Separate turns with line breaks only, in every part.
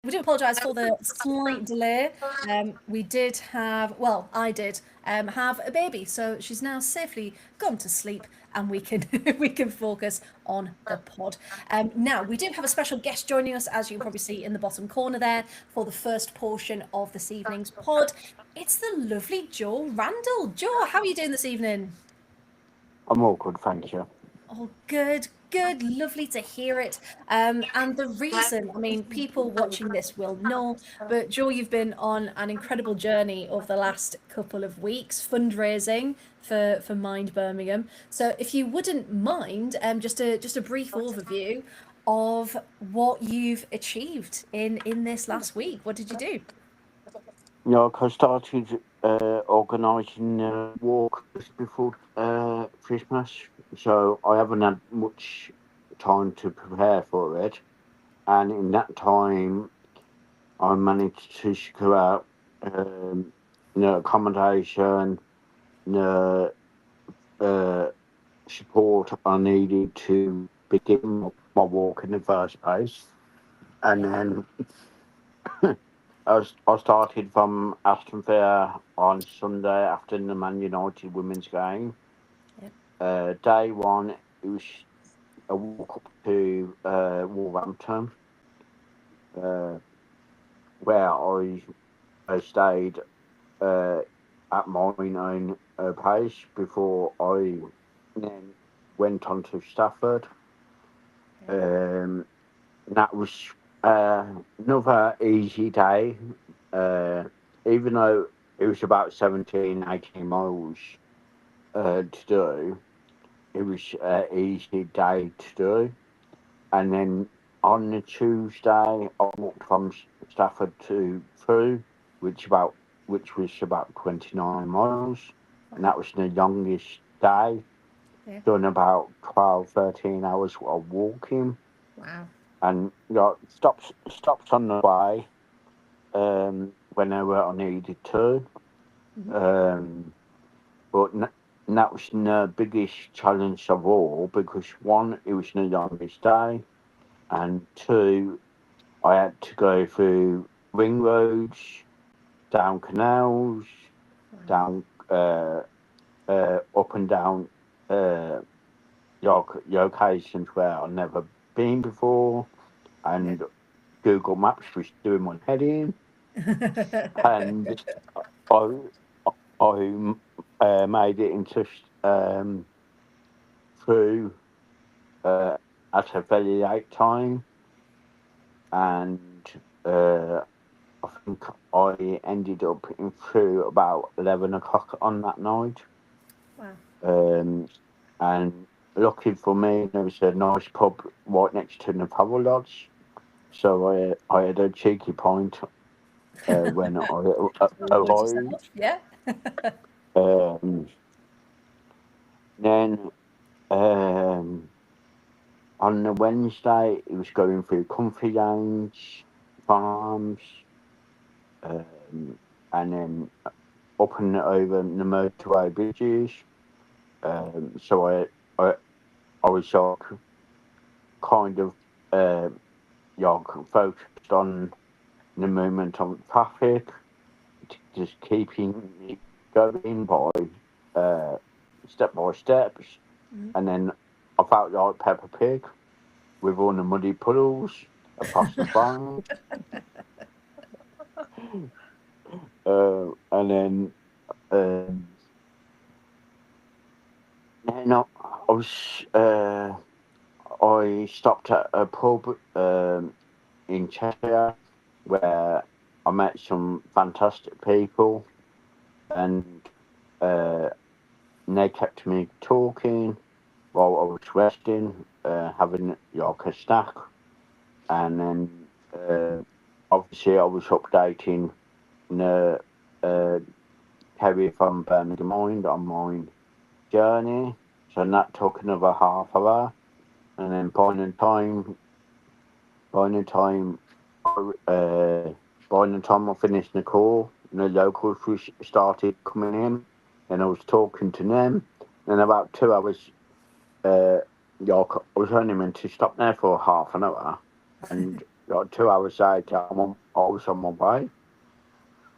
We do apologise for the slight delay. We did have, well, I did have a baby, so she's now safely gone to sleep, and we can we can focus on the pod. Now we do have a special guest joining us, as you can probably see in the bottom corner there, for the first portion of this evening's pod. It's the lovely Jo Randall. Jo, how are you doing this evening?
I'm all good, thank you.
Oh, good, good, lovely to hear it. And the reason, I mean, people watching this will know, but Joe, you've been on an incredible journey over the last couple of weeks, fundraising for Mind Birmingham. So, if you wouldn't mind, just a brief overview of what you've achieved in this last week. What did you do?
I started organising walk just before Christmas, so I haven't had much time to prepare for it. And in that time, I managed to secure out accommodation, the uh, support I needed to begin my walk in the first place. And
Yeah,
then I started from Aston Villa on Sunday after the Man United women's game.
yeah,
Day one, it was a walk up to Wolverhampton, uh, where I stayed uh, at my own place before I then went on to Stafford.
yeah.
Um, that was uh, another easy day, uh, even though it was about 17, 18 miles to do. It was an easy day to do. And then on the Tuesday, I walked from Stafford to Crewe, which was about 29 miles, and
Wow.
that was the youngest day.
Yeah.
Done about 12, 13 hours of walking,
Wow.
and stops on the way whenever I needed to.
Mhm.
Um, but that was the biggest challenge of all because one, it was the youngest day, and two, I had to go through ring roads, down canals,
Wow.
down up and down uh, locations where I've never been before,
Yeah.
and Google Maps was doing my head in, and I I made it into through uh, at a very late time, and I think I ended up in through about 11 o'clock on that night.
Wow.
Um, and lucky for me, there was a nice pub right next to the Power Lodge, so I had a cheeky pint when I
Reward
arrived.
yourself. Yeah.
Um, then um, on the Wednesday, it was going through Comfy Lanes, farms, um, and then up and over the motorway bridges. So I, I was like kind of uh, focused on the movement on traffic, just keeping it going uh, by steps.
Mhm.
And then I felt like Peppa Pig with all the muddy puddles across the farm. And then I was I stopped at a pub in Cheshire where I met some fantastic people, and uh, they kept me talking while I was resting, having like a snack, and then obviously I was updating the uh, Kerry from Birmingham Mind on my journey, so that took another half hour, and then by the time by the time I finished the call, the locals started coming in, and I was talking to them. And about 2 hours, uh, I was only meant to stop there for half an hour, and Like 2 hours later, I was on my way.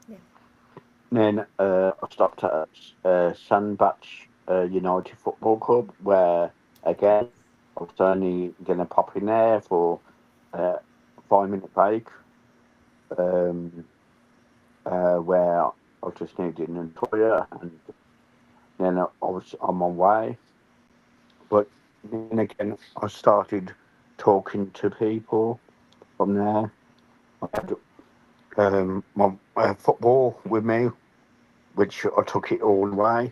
Yeah.
Then I stopped at Sandbach United Football Club, where again I was only going to pop in there for a 5 minute break, um, where I just needed an toilet, and then I was on my way. But then again, I started talking to people from there. I had my football with me, which I took it all away.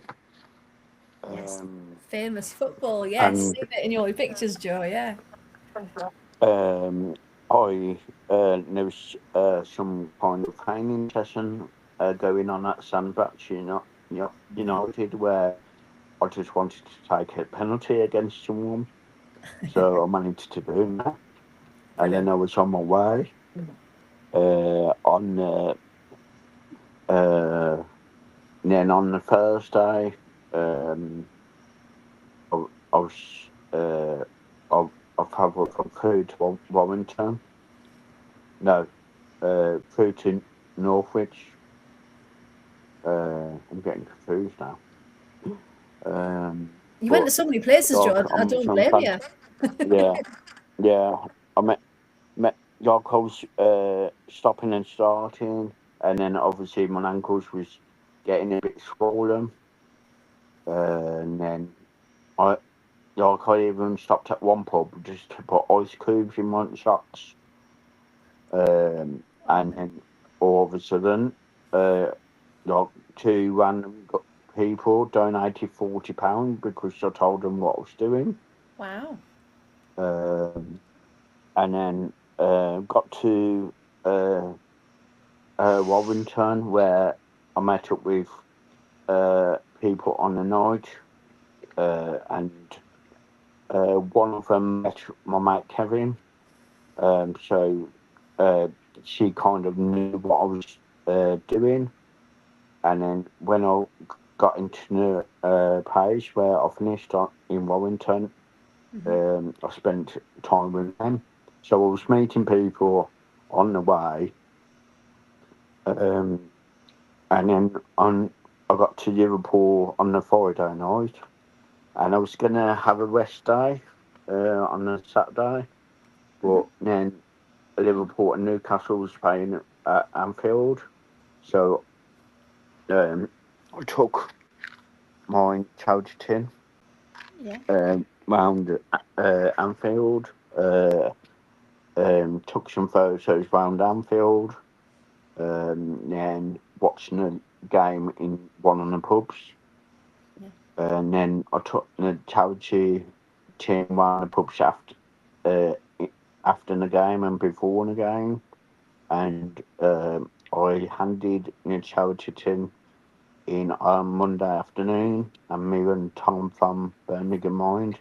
Yes.
Um,
Famous football. Yes.
and
Seen it in your pictures, Joe. Yeah.
um, there was some kind of training session going on at Sandbach, United, where I just wanted to take a penalty against someone. So I managed to do that. And then
Brilliant.
I was on my way. On uh, Then on the Thursday, um, I, I was uh, I travelled from Crewe to Warrington. No, Crewe to Norwich. I'm getting confused now.
You went
But
to so many places,
like
Joe. I
I'm
don't
some
blame
fun.
you.
Yeah, yeah. I met like I was stopping and starting, and then obviously my ankles was getting a bit swollen, and then I I even stopped at one pub just to put ice cubes in my socks, and then all of a sudden, uh, like two random people donated £40 because I told them what I was doing,
Wow.
um, and then got to uh, Warrington where I met up with people on the night, and one of them met my mate Kevin. So uh, she kind of knew what I was doing. And then when I got into the page where I finished in Wellington,
Hmm.
I spent time with them. So I was meeting people on the way. Um, and then I got to Liverpool on the Friday night. And I was going to have a rest day on the Saturday.
Hmm.
But then Liverpool and Newcastle was playing at Anfield. So I took my charge tin
Yeah.
round Anfield, took some photos round Anfield, then watching the game in one of the pubs.
Yeah.
And then I took the charity tin round the pubs uh, after the game and before the game. And I handed the charity tin in on Monday afternoon, and me and Tom from Birmingham Mind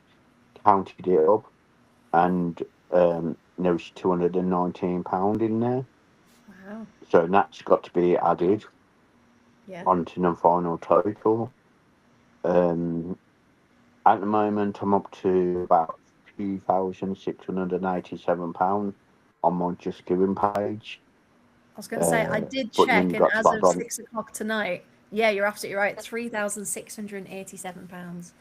counted it up, and there was £219 in there.
Wow.
So that's got to be added
Yeah.
onto the final total. Um, at the moment, I'm up to about £2,687 on my Just Giving page.
I was going to say, I did
But then
check,
you
and
got to
as
add
of
on
6 o'clock tonight, yeah, you're absolutely right. £3,687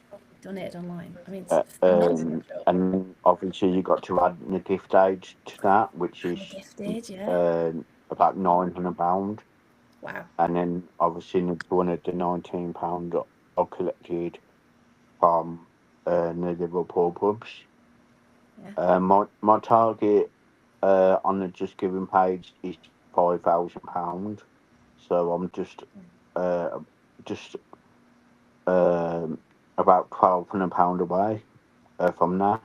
donated online. I mean, it's phenomenal, Joe.
and then obviously you got to add the gift aid to that, which
And
is
the gifted, yeah.
about £900,
Wow.
and then obviously the £219 I collected from the Liverpool pubs.
Yeah.
My target on the Just Giving page is £5,000, so I'm uh, just about £1,200 away from that.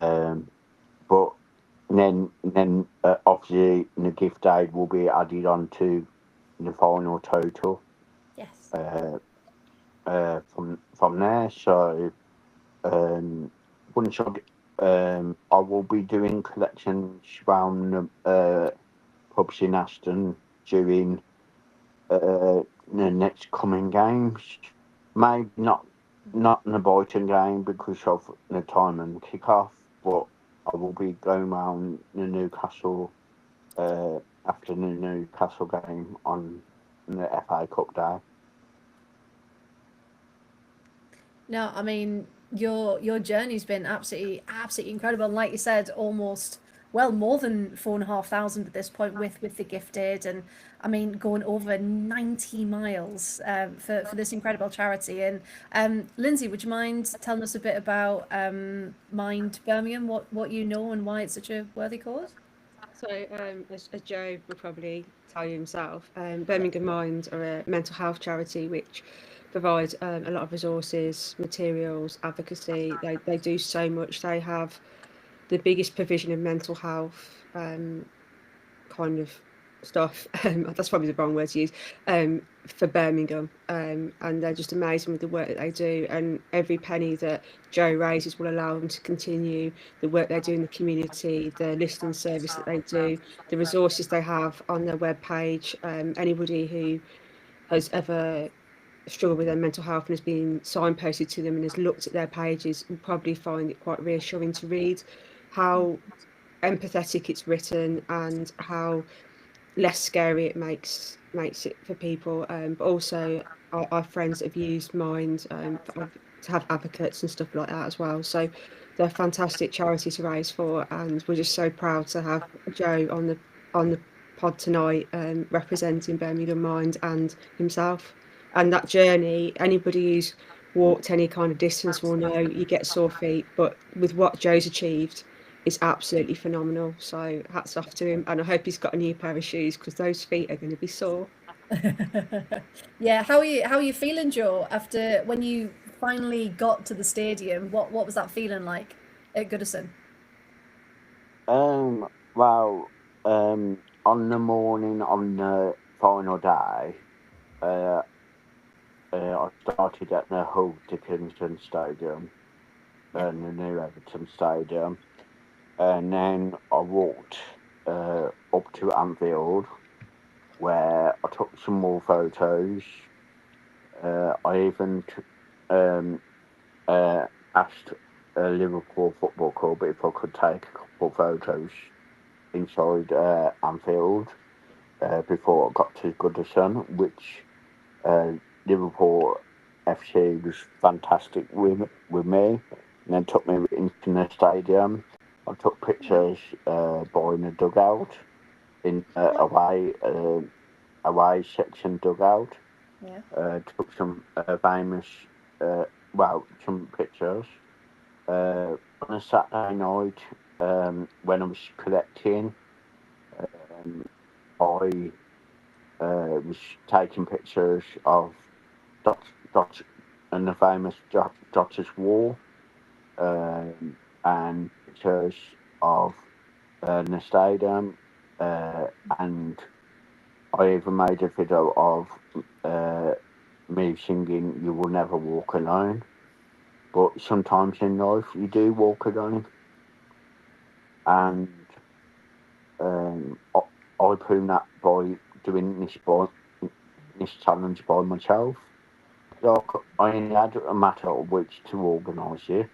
Um, but then obviously the gift aid will be added on to the final total
Yes.
uh, from there. So um, once I will be doing collections around pubs in Aston during the next coming games. Maybe not in the Brighton game because of the time and kick off, but I will be going around the Newcastle after the Newcastle game on the FA Cup day.
No, I mean your journey's been absolutely incredible. And like you said, almost well more than 4,500 at this point with the gifted, and I mean going over 90 miles for this incredible charity. And Lindsay, would you mind telling us a bit about Mind Birmingham, what you know and why it's such a worthy cause?
So, as Joe will probably tell you himself,
Yeah.
Birmingham Minds are a mental health charity which provides a lot of resources, materials, advocacy. They do so much. They have the biggest provision of mental health kind of stuff. That's probably the wrong word to use for Birmingham, and they're just amazing with the work that they do. And every penny that Joe raises will allow them to continue the work they do in the community, the listening service that they do, the resources they have on their webpage. Anybody who has ever struggled with their mental health and has been signposted to them and has looked at their pages will probably find it quite reassuring to read how empathetic it's written and how less scary it makes it for people. But also our friends that have used Mind to have advocates and stuff like that as well. So they're a fantastic charity to raise for, and we're just so proud to have Joe on the pod tonight, representing Birmingham Mind and himself. And that journey, anybody who's walked any kind of distance will know you get sore feet, but with what Joe's achieved, is absolutely phenomenal. So hats off to him, and I hope he's got a new pair of shoes because those feet are going to be sore.
Yeah, how are you feeling, Joe, after when you finally got to the stadium? What was that feeling like at Goodison?
Well, on the morning on the final day, uh, I started at the Hull Dickinson Stadium,
Yeah.
the new Everton Stadium, and then I walked up to Anfield, where I took some more photos. I even um, asked Liverpool Football Club if I could take a couple of photos inside Anfield before I got to Goodison, which uh, Liverpool FC was fantastic with me, and then took me into the stadium. I took pictures by in the dugout in away section dugout.
Yeah.
Took some famous, some pictures. On a Saturday night, when I was collecting, um, I was taking pictures of Dot, Dot and the famous Dotter's Wall, and pictures of the stadium, and I even made a video of uh, me singing "You Will Never Walk Alone." But sometimes in life you do walk alone,
Yeah.
and I proved that by doing this challenge by myself. Like, I only had a matter of weeks to organise it.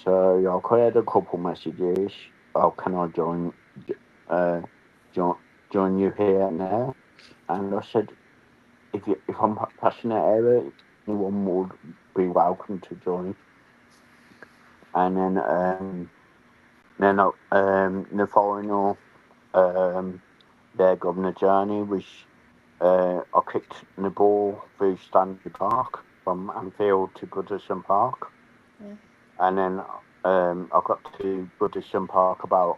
So like, I had a couple messages. Oh, can I uh, join, join you here and there? And I said, if I'm passing that area, anyone would be welcome to join. And then the final um, leg on the journey was I kicked the ball through Stanley Park from Anfield to Goodison Park,
Yeah.
and then I got to Goodison Park about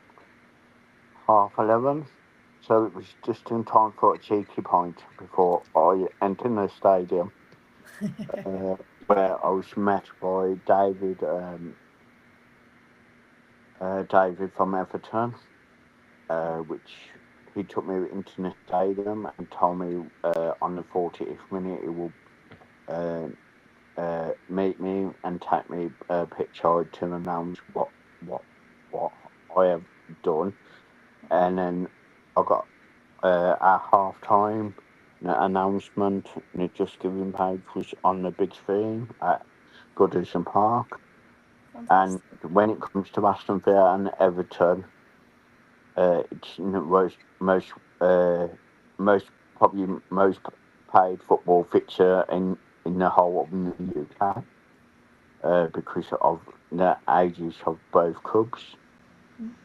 11:30. So it was just in time for a cheeky pint before I entered the stadium, uh, where I was met by David from Everton, which he took me into the stadium and told me on the 40th minute he will uh, meet me and take me a picture to announce what what I have done. And then I got at half time the announcement and the Just Giving page was on the big screen at Goodison Park, and
Fantastic.
when it comes to Aston Villa and Everton, it's the most probably most paid football fixture in the whole of the UK, because of the ages of both clubs,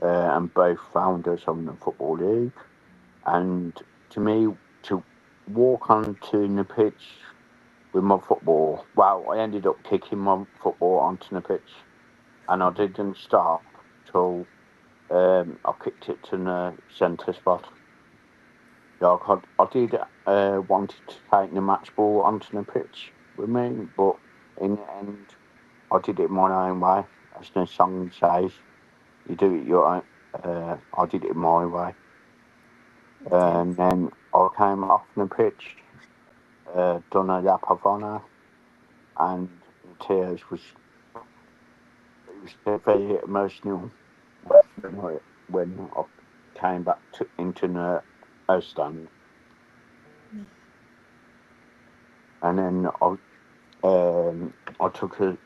and both founders of the Football League. And to me, to walk onto the pitch with my football, well, I ended up kicking my football onto the pitch, and I didn't stop till I kicked it to the centre spot. Like I did wanted to take the match ball onto the pitch with me, but in the end, I did it my own way. As the song says, you do it your own. I did it my way, and then I came off the pitch, done a lap of honour, and the tears was it was very emotional when I came back into the stand, and then I took a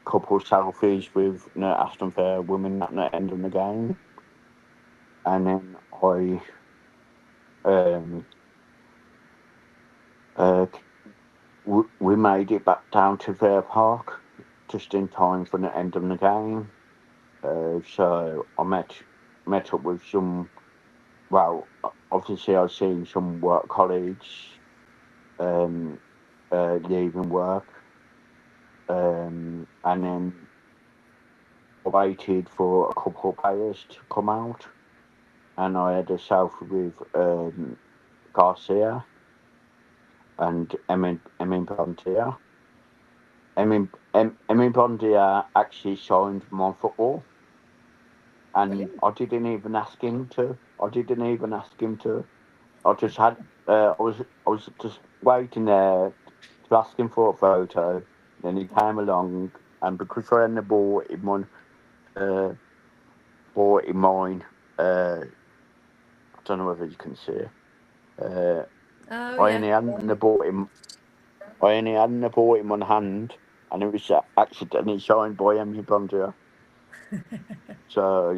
couple of selfies with the Aston Villa women at the end of the game, and then um, we made it back down to Villa Park just in time for the end of the game. So I met up with some. Well, obviously I've seen some work colleagues leaving work, and then I waited for a couple of players to come out, and I had a selfie with Garcia and Emin Bondia. Emin Bondia actually signed my football, and I didn't even ask him to. I just had. I was just waiting there to ask him for a photo. Then he came along, and because I had the ball in mine, I don't know whether you can see it. I only had the ball in. I only had the ball in one hand, and it was accidentally signed by Emily Bondia. So,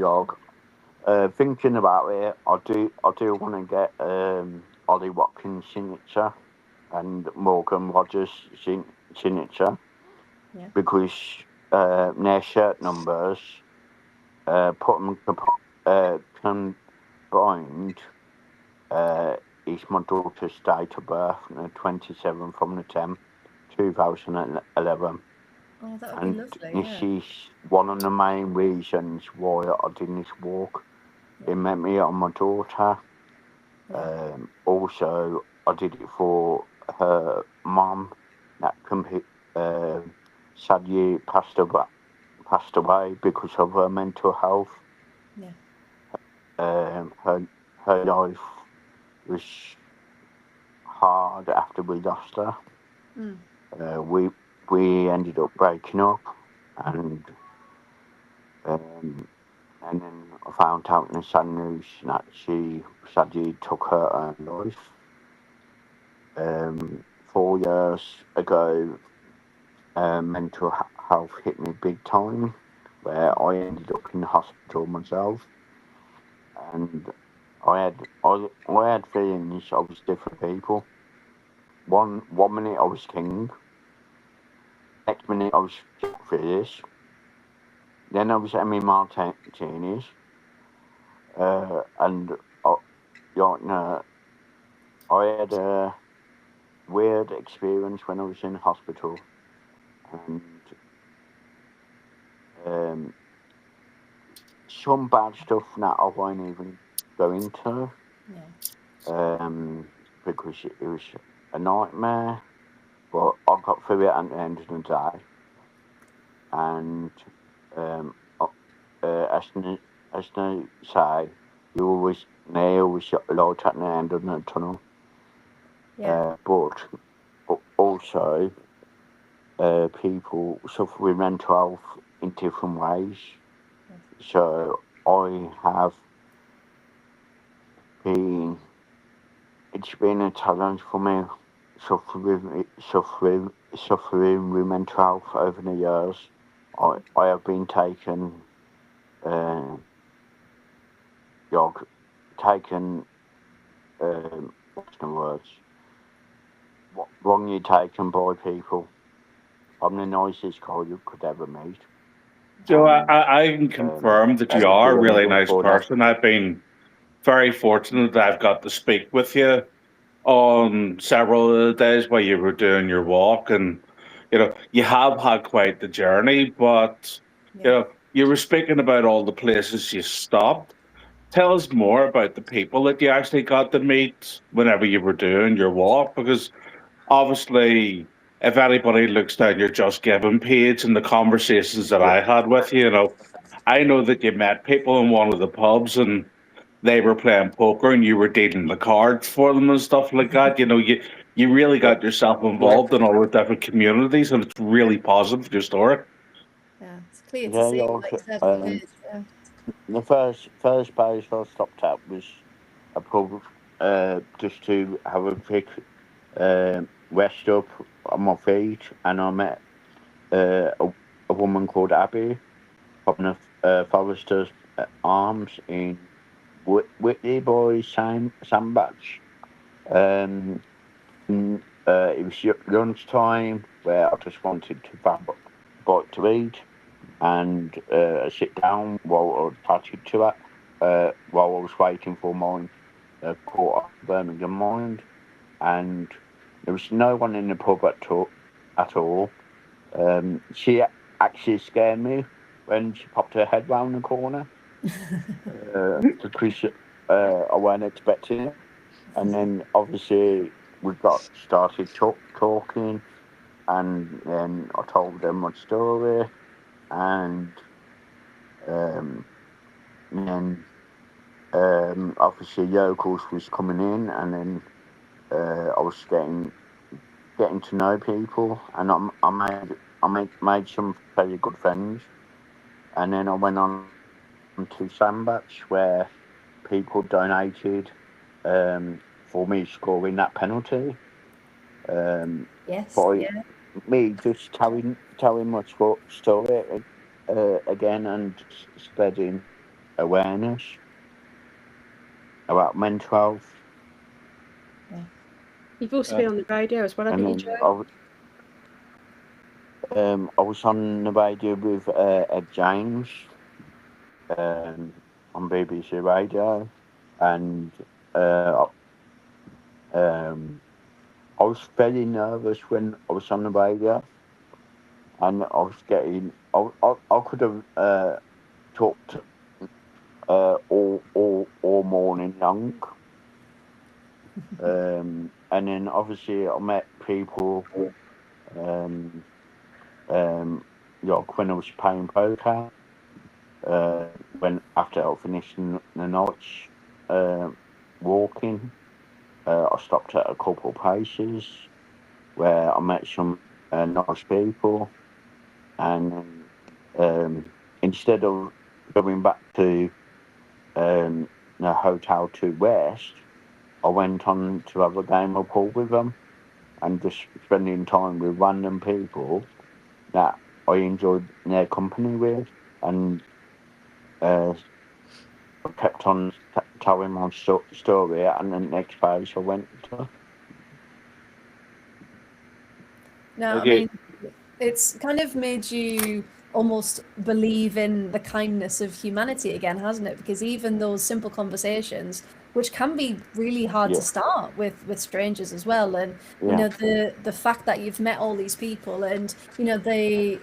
thinking about it, I do want to get Ollie Watkins' signature and Morgan Rogers' signature, because their shirt numbers, put them combined, is my daughter's date of birth, the 27th from the 10th, 2011.
Oh, that would be lovely.
This is one of the main reasons why I did this walk. It meant me on my daughter. Also, I did it for her mum that sadly passed away because of her mental health. Her life was hard after we lost her. We ended up breaking up, and then I found out in the sad news that she sadly took her own life. 4 years ago, mental health hit me big time, where I ended up in the hospital myself, and I had feelings I was different people. One minute I was king, next minute I was Jack Phillips, then I was Emmy Martinez, and I had a weird experience when I was in hospital, and some bad stuff that I won't even go into, because it was a nightmare, but I got through it at the end of the day, and as they say, they always shut the light at the end of the tunnel. But also, people suffer with mental health in different ways. So it's been a challenge for me suffering with mental health over the years. I have been taken, uh, taken, what's the words? Wrongly taken by people. I'm the nicest guy you could ever meet.
Joe,
And
I can confirm that you are a really nice person. I've been very fortunate that I've got to speak with you on several of the days while you were doing your walk, and you have had quite the journey, but you were speaking about all the places you stopped. Tell us more about the people that you actually got to meet whenever you were doing your walk, because obviously, if anybody looks down your Just Giving page and the conversations that I had with you, I know that you met people in one of the pubs and they were playing poker and you were dealing the cards for them and stuff like that. You really got yourself involved in all the different communities, and it's really positive, your story.
Yeah, it's clear to see, like you said, on the page. Yeah.
The first place I stopped at was a pub, just to have a quick rest up on my feet, and I met a woman called Abby from the Foresters Arms in Whitley by Sandbach. Um, it was lunchtime where I just wanted to grab a bite to eat and sit down while I chatted to her while I was waiting for my court of Birmingham Mind, and there was no one in the pub at all. She actually scared me when she popped her head round the corner because I weren't expecting it. And then obviously we got started talking, and then I told them my story, and then obviously locals was coming in, and then I was getting to know people, and I made some very good friends, and then I went on to Sandbach where people donated for me scoring that penalty.
Yes,
By
yeah.
me just telling my story again and spreading awareness about mental health.
You've also been on the radio as well, haven't you, Joe?
I was on the radio with Ed James on BBC Radio, and uh, I was very nervous when I was on the radio, and I was I could have talked all morning long. And then obviously I met people, um, like when I was playing poker, when after I finished the night's walking, I stopped at a couple of places where I met some nice people, and instead of going back to the hotel to rest, I went on to have a game of pool with them and just spending time with random people that I enjoyed their company with, and I kept on telling my story, and the next place I went to.
No, I mean, it's kind of made you almost believe in the kindness of humanity again, hasn't it? Because even those simple conversations, which can be really hard to start with strangers as well, and the fact that you've met all these people, and they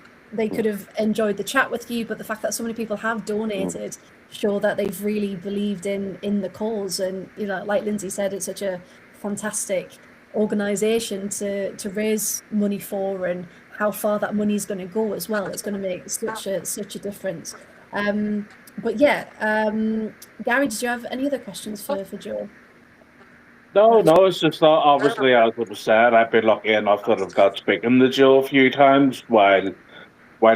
could have enjoyed the chat with you, but the fact that so many people have donated show that they've really believed in the cause, and like Lindsay said, it's such a fantastic organization to raise money for, and how far that money is going to go as well. It's going to make such a difference. But yeah, Gary, did you have any other questions for Joe?
No, it's just not obviously, as I was saying, I've been lucky enough that I've got speaking to Joe a few times while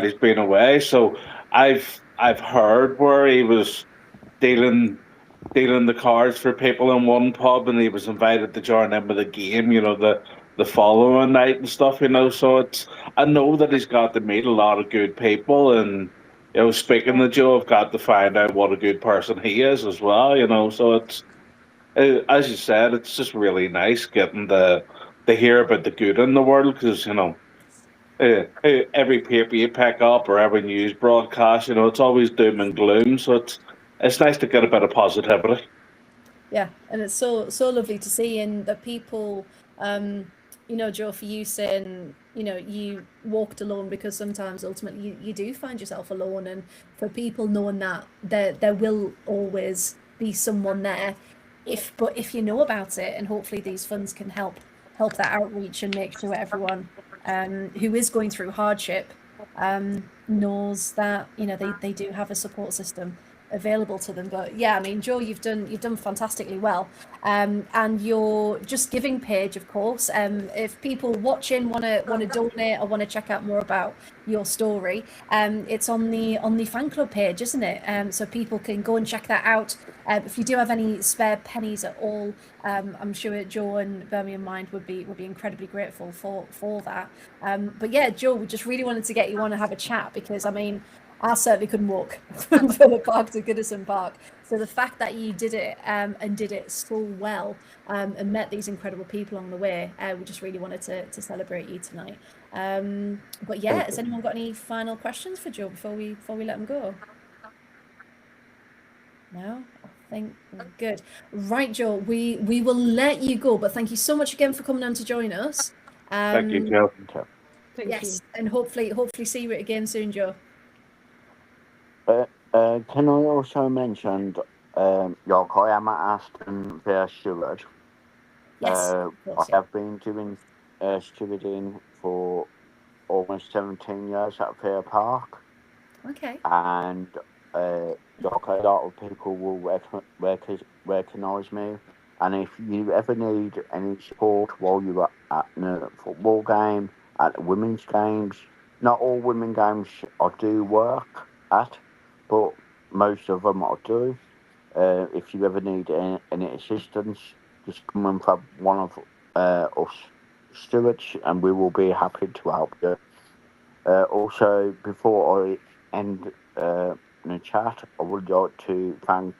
he's been away. So I've heard where he was dealing dealing the cards for people in one pub, and he was invited to join in with a game. the following night and stuff, you know. So I know that he's got to meet a lot of good people, and you know, speaking to Joe, I've got to find out what a good person he is as well, you know. So as you said, it's just really nice getting to hear about the good in the world, because you know, every paper you pick up or every news broadcast, you know, it's always doom and gloom. So it's nice to get a bit of positivity.
Yeah, and it's so lovely to see, and that people, you know, Joe, for you saying, you know, you walked alone, because sometimes ultimately you do find yourself alone, and for people knowing that there will always be someone there, if you know about it, and hopefully these funds can help that outreach and make sure everyone who is going through hardship knows that, you know, they do have a support system available to them. But yeah, I mean, Joe, you've done fantastically well, and your Just Giving page, of course, if people watching want to donate or want to check out more about your story, it's on the fan club page, isn't it? So people can go and check that out. If you do have any spare pennies at all, I'm sure Joe and Birmingham Mind would be incredibly grateful for that. But yeah, Joe, we just really wanted to get you on and have a chat, because I mean, I certainly couldn't walk from Villa Park to Goodison Park. So the fact that you did it and did it so well, and met these incredible people along the way, we just really wanted to celebrate you tonight. But yeah, has anyone got any final questions for Joe before we let him go? No, I think we're good. Right, Joe, we will let you go, but thank you so much again for coming on to join us.
Thank you, Joe.
Thank
Yes,
you.
and hopefully see you again soon, Joe.
Can I also mention, like I am at Aston Villa Steward.
Yes,
I
of course, yeah.
have been doing stewarding for almost 17 years at Villa Park,
Okay.
and like a lot of people will recognise me. And if you ever need any support while you're at the football game, at the women's games, not all women games I do work at, but most of them I do. If you ever need any assistance, just come and grab one of us stewards, and we will be happy to help you. Also, before I end the chat, I would like to thank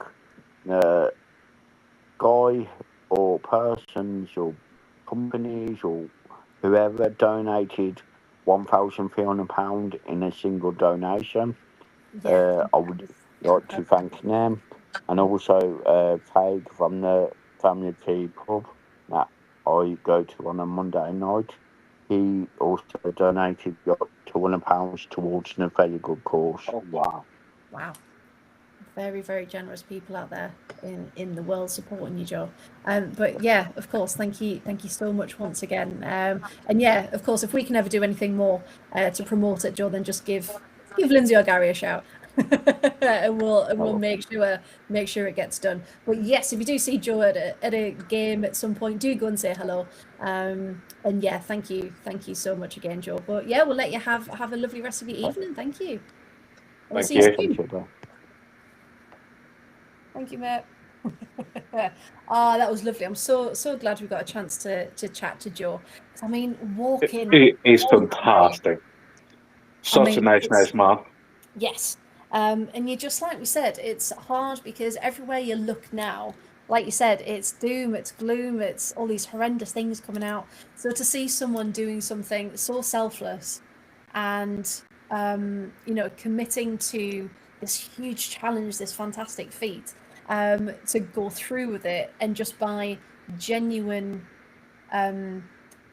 guy or persons or companies or whoever donated £1,300 in a single donation.
Yeah.
I would like to thank them, and also Craig from the Family Tea Pub that I go to on a Monday night. He also donated £200 towards a very good cause.
Oh, wow.
Wow. Very, very generous people out there in the world supporting you, Joe. But yeah, of course, thank you so much once again. And yeah, of course, if we can ever do anything more to promote it, Joe, then just give Lindsay or Gary a shout. and we'll make sure it gets done. But yes, if you do see Joe at a game at some point, do go and say hello. And yeah, thank you so much again, Joe. But yeah, we'll let you have a lovely rest of your evening. Thank you. We'll
Thank
see you
you.
soon. Thank you, mate. That was lovely. I'm so glad we got a chance to chat to Joe. I mean, walking.
He's fantastic. Such a nice man.
Yes. And you just, like we said, it's hard because everywhere you look now, like you said, it's doom, it's gloom, it's all these horrendous things coming out. So to see someone doing something so selfless and, you know, committing to this huge challenge, this fantastic feat, to go through with it, and just by genuine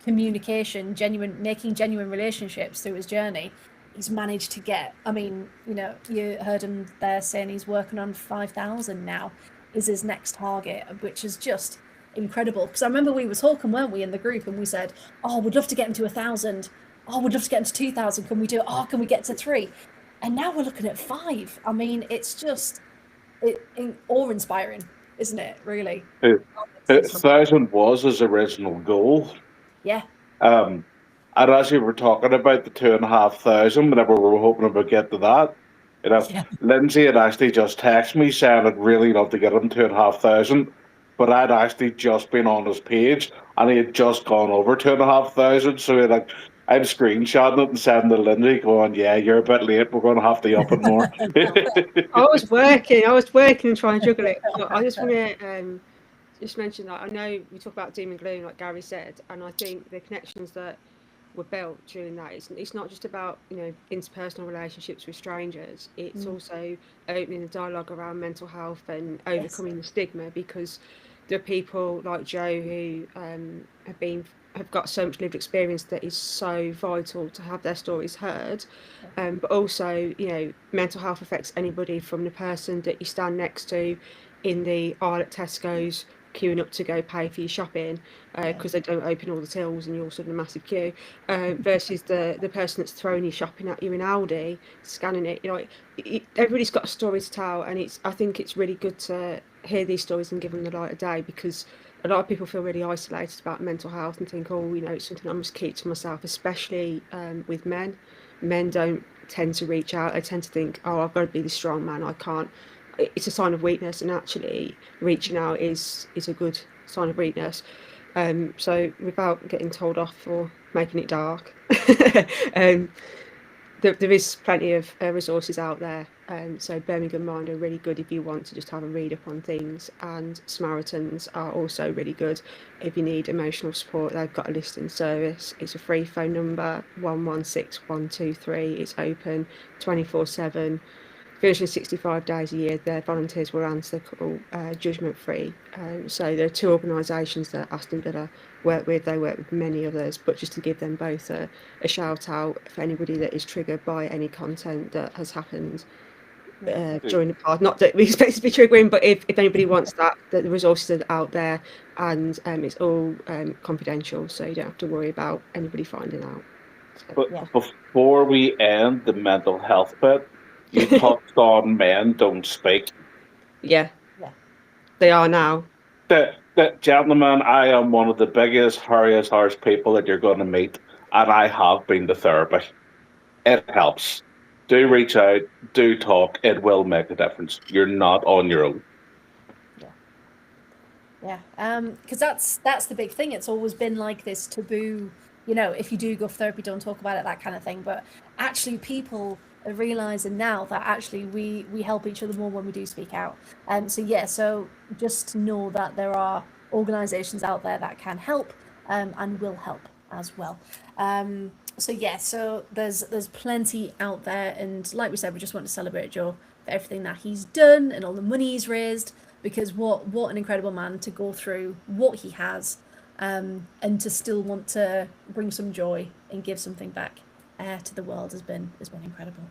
communication, making genuine relationships through his journey, he's managed to get, I mean, you know, you heard him there saying he's working on 5,000 now is his next target, which is just incredible. Because I remember we were talking, weren't we, in the group, and we said, oh, we'd love to get him to 1,000. Oh, we'd love to get him to 2,000. Can we do it? Oh, can we get to 3? And now we're looking at 5. I mean, it's just awe-inspiring, isn't it, really?
1,000 was his original goal.
Yeah.
And as we were talking about the 2,500, whenever we were hoping to get to that, you know,
Yeah.
Lindsay had actually just texted me saying I'd really love to get him 2,500, but I'd actually just been on his page and he had just gone over 2,500. So he like, I'm screenshotting it and sending it to Lindsay, going, "Yeah, you're a bit late. We're going to have to up it more."
I was working and trying to juggle it. But I just want to just mention that I know we talk about doom and gloom, like Gary said, and I think the connections that were built during that, it's not just about, you know, interpersonal relationships with strangers. It's also opening the dialogue around mental health and overcoming the stigma, because there are people like Joe who have got so much lived experience that is so vital to have their stories heard. But also, you know, mental health affects anybody from the person that you stand next to in the aisle at Tesco's queuing up to go pay for your shopping because they don't open all the tills and you're sort of in a massive queue, versus the person that's throwing your shopping at you in Aldi, scanning it. You know, everybody's got a story to tell, and I think it's really good to hear these stories and give them the light of day, because a lot of people feel really isolated about mental health and think, oh, you know, it's something I must keep to myself, especially with men. Men don't tend to reach out. They tend to think, oh, I've got to be the strong man. I can't. It's a sign of weakness, and actually reaching out is a good sign of weakness. So without getting told off or making it dark, there is plenty of resources out there. So Birmingham Mind are really good if you want to just have a read up on things, and Samaritans are also really good if you need emotional support. They've got a listening service. It's a free phone number, 116123. It's open 24/7. 365 days a year. Their volunteers will answer the call judgment free. So there are two organisations that Aston Villa work with. They work with many others, but just to give them both a shout out for anybody that is triggered by any content that has happened during the pod. Not that we expect it to be triggering, but if anybody wants that, the resources are out there, and it's all confidential, so you don't have to worry about anybody finding out. So,
But before we end the mental health bit, you touched on men don't speak.
Yeah. They are now.
The gentlemen, I am one of the biggest, hairiest, harsh people that you're going to meet, and I have been to therapy. It helps. Do reach out, do talk. It will make a difference. You're not on your own.
Because that's the big thing. It's always been like this taboo, you know, if you do go for therapy, don't talk about it, that kind of thing. But actually people are realizing now that actually we help each other more when we do speak out. So just know that there are organizations out there that can help and will help as well. So there's plenty out there, and like we said, we just want to celebrate Joe for everything that he's done and all the money he's raised, because what an incredible man to go through what he has, and to still want to bring some joy and give something back to the world has been incredible.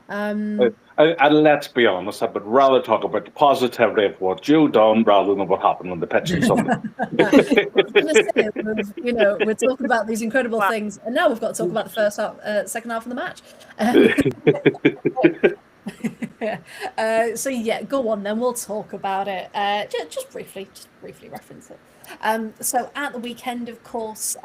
And let's be honest, I would rather talk about the positivity of what Joe done rather than what happened on the pitch on Sunday.
We're talking about these incredible things, and now we've got to talk about the first half, second half of the match. Go on then, we'll talk about it. Just briefly reference it. So at the weekend, of course,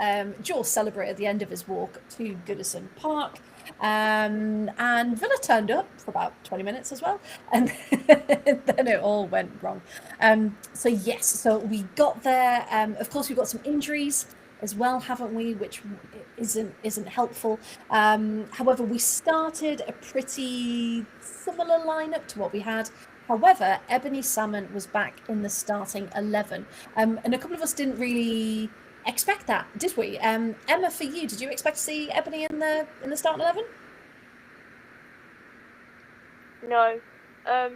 Joe celebrated the end of his walk to Goodison Park. And Villa turned up for about 20 minutes as well, and then it all went wrong. So we got there. Of course, we've got some injuries as well, haven't we? Which isn't helpful. However, we started a pretty similar lineup to what we had. However, Ebony Salmon was back in the starting 11, and a couple of us didn't really expect that, did we? Emma, for you, did you expect to see Ebony in the starting 11?
No, I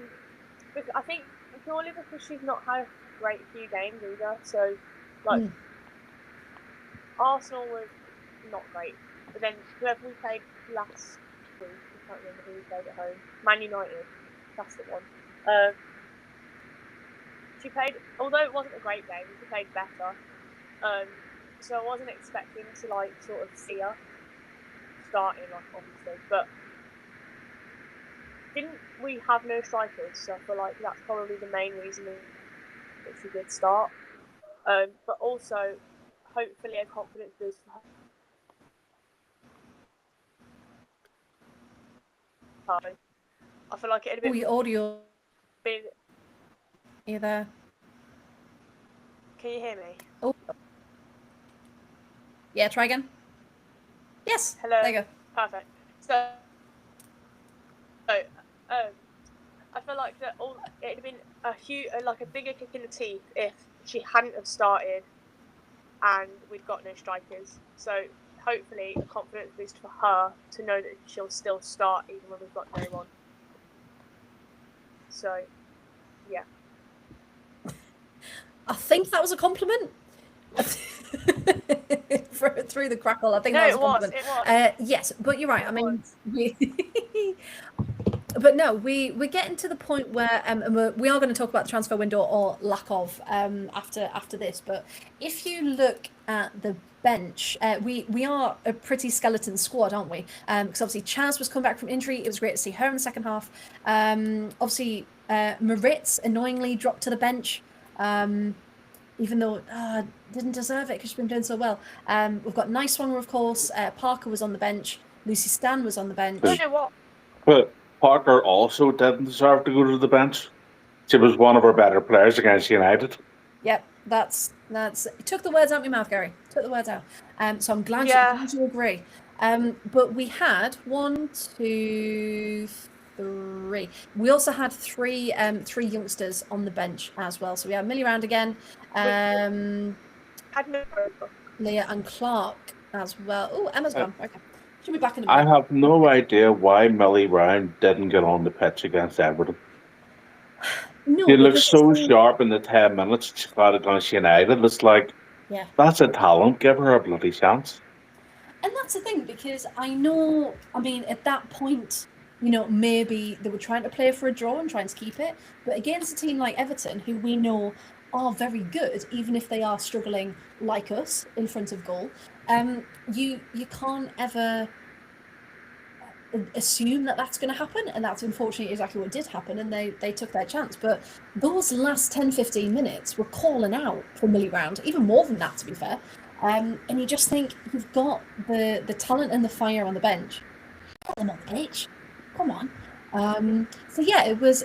think purely because she's not had a great few games either. So, Arsenal was not great, but then whoever we played last week, I can't remember who we played at home. Man United, that's the one. She played, although it wasn't a great game, she played better. So I wasn't expecting to sort of see her starting, obviously, but didn't we have no strikers? So I feel like that's probably the main reason that she did start. But also, hopefully, a confidence boost for her. I feel like it'd have been.
Audio.
Been...
Are you there?
Can you hear me?
Oh. Yeah, try again. Yes.
Hello.
There you go.
Perfect. So, I feel like it'd have been a bigger kick in the teeth if she hadn't have started, and we'd got no strikers. So hopefully a confidence boost for her to know that she'll still start even when we've got no one. So, yeah.
I think that was a compliment. Through the crackle, I think
No,
that was a
it was.
compliment.
It was.
Yes, but you're right.
It
I mean,
was.
but no, we're getting to the point where and we are going to talk about the transfer window or lack of after this. But if you look at the bench, we are a pretty skeleton squad, aren't we? Because obviously Chaz was coming back from injury. It was great to see her in the second half. Obviously, Maritz annoyingly dropped to the bench. Even though didn't deserve it because she's been doing so well. We've got Niswanger, of course. Parker was on the bench. Lucy Stan was on the bench.
You know what?
But Parker also didn't deserve to go to the bench. She was one of our better players against United.
Yep, that's took the words out of my mouth, Gary. Took the words out. So I'm glad you agree. But we had 1, 2, 3. We also had three youngsters on the bench as well. So we had Millie Round again, Leah and Clark as well. Oh, Emma's gone. Okay, she'll be back in a minute.
I have no idea why Millie Round didn't get on the pitch against Everton.
No,
She looks so sharp in the 10 minutes she got against United. It's like, that's a talent. Give her a bloody chance.
And that's the thing, because I mean, at that point, maybe they were trying to play for a draw and trying to keep it. But against a team like Everton, who we know are very good, even if they are struggling like us in front of goal, you can't ever assume that that's going to happen. And that's unfortunately exactly what did happen. And they took their chance. But those last 10-15 minutes were calling out for Millie Round, even more than that, to be fair. And you just think, you've got the talent and the fire on the bench. Put them on the pitch. Come on. So yeah, it was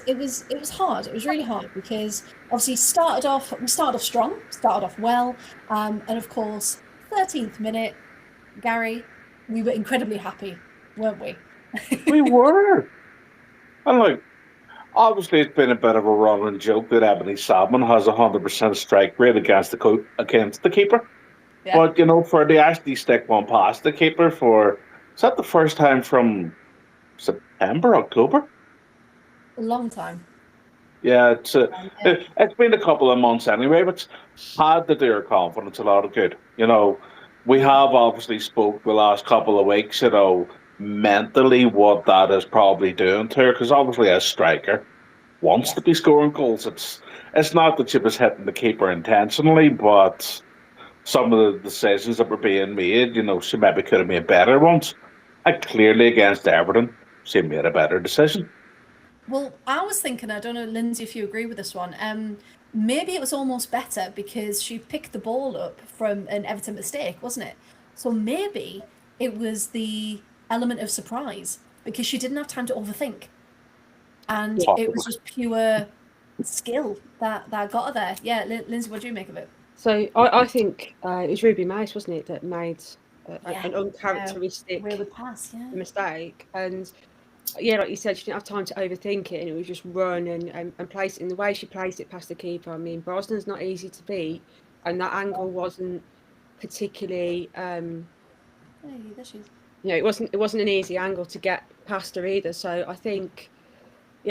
hard. It was really hard because obviously we started off strong, started off well, and of course 13th minute, Gary, we were incredibly happy, weren't we?
We were. And like, obviously it's been a bit of a running joke that Ebony Salmon has 100% strike rate against the keeper. Yeah. But for they actually stick one past the keeper is that the first time from September, October?
A long time.
Yeah, it's been a couple of months anyway, but it's had to do her confidence a lot of good. We have obviously spoke the last couple of weeks, mentally what that is probably doing to her, because obviously as striker wants to be scoring goals. It's not that she was hitting the keeper intentionally, but some of the decisions that were being made, she maybe could have made better ones. And clearly against Everton, she made a better decision.
Well, I was thinking, I don't know, Lindsay, if you agree with this one, maybe it was almost better because she picked the ball up from an Everton mistake, wasn't it? So maybe it was the element of surprise because she didn't have time to overthink. And it was just pure skill that got her there. Yeah, Lindsay, what do you make of it?
So I think it was Ruby Mace, wasn't it, that made an uncharacteristic mistake. And like you said, she didn't have time to overthink it, and it was just run and place it in the way she placed it past the keeper. I mean, Brosnan's not easy to beat, and that angle wasn't particularly. Hey, there she is. It wasn't an easy angle to get past her either. So I think,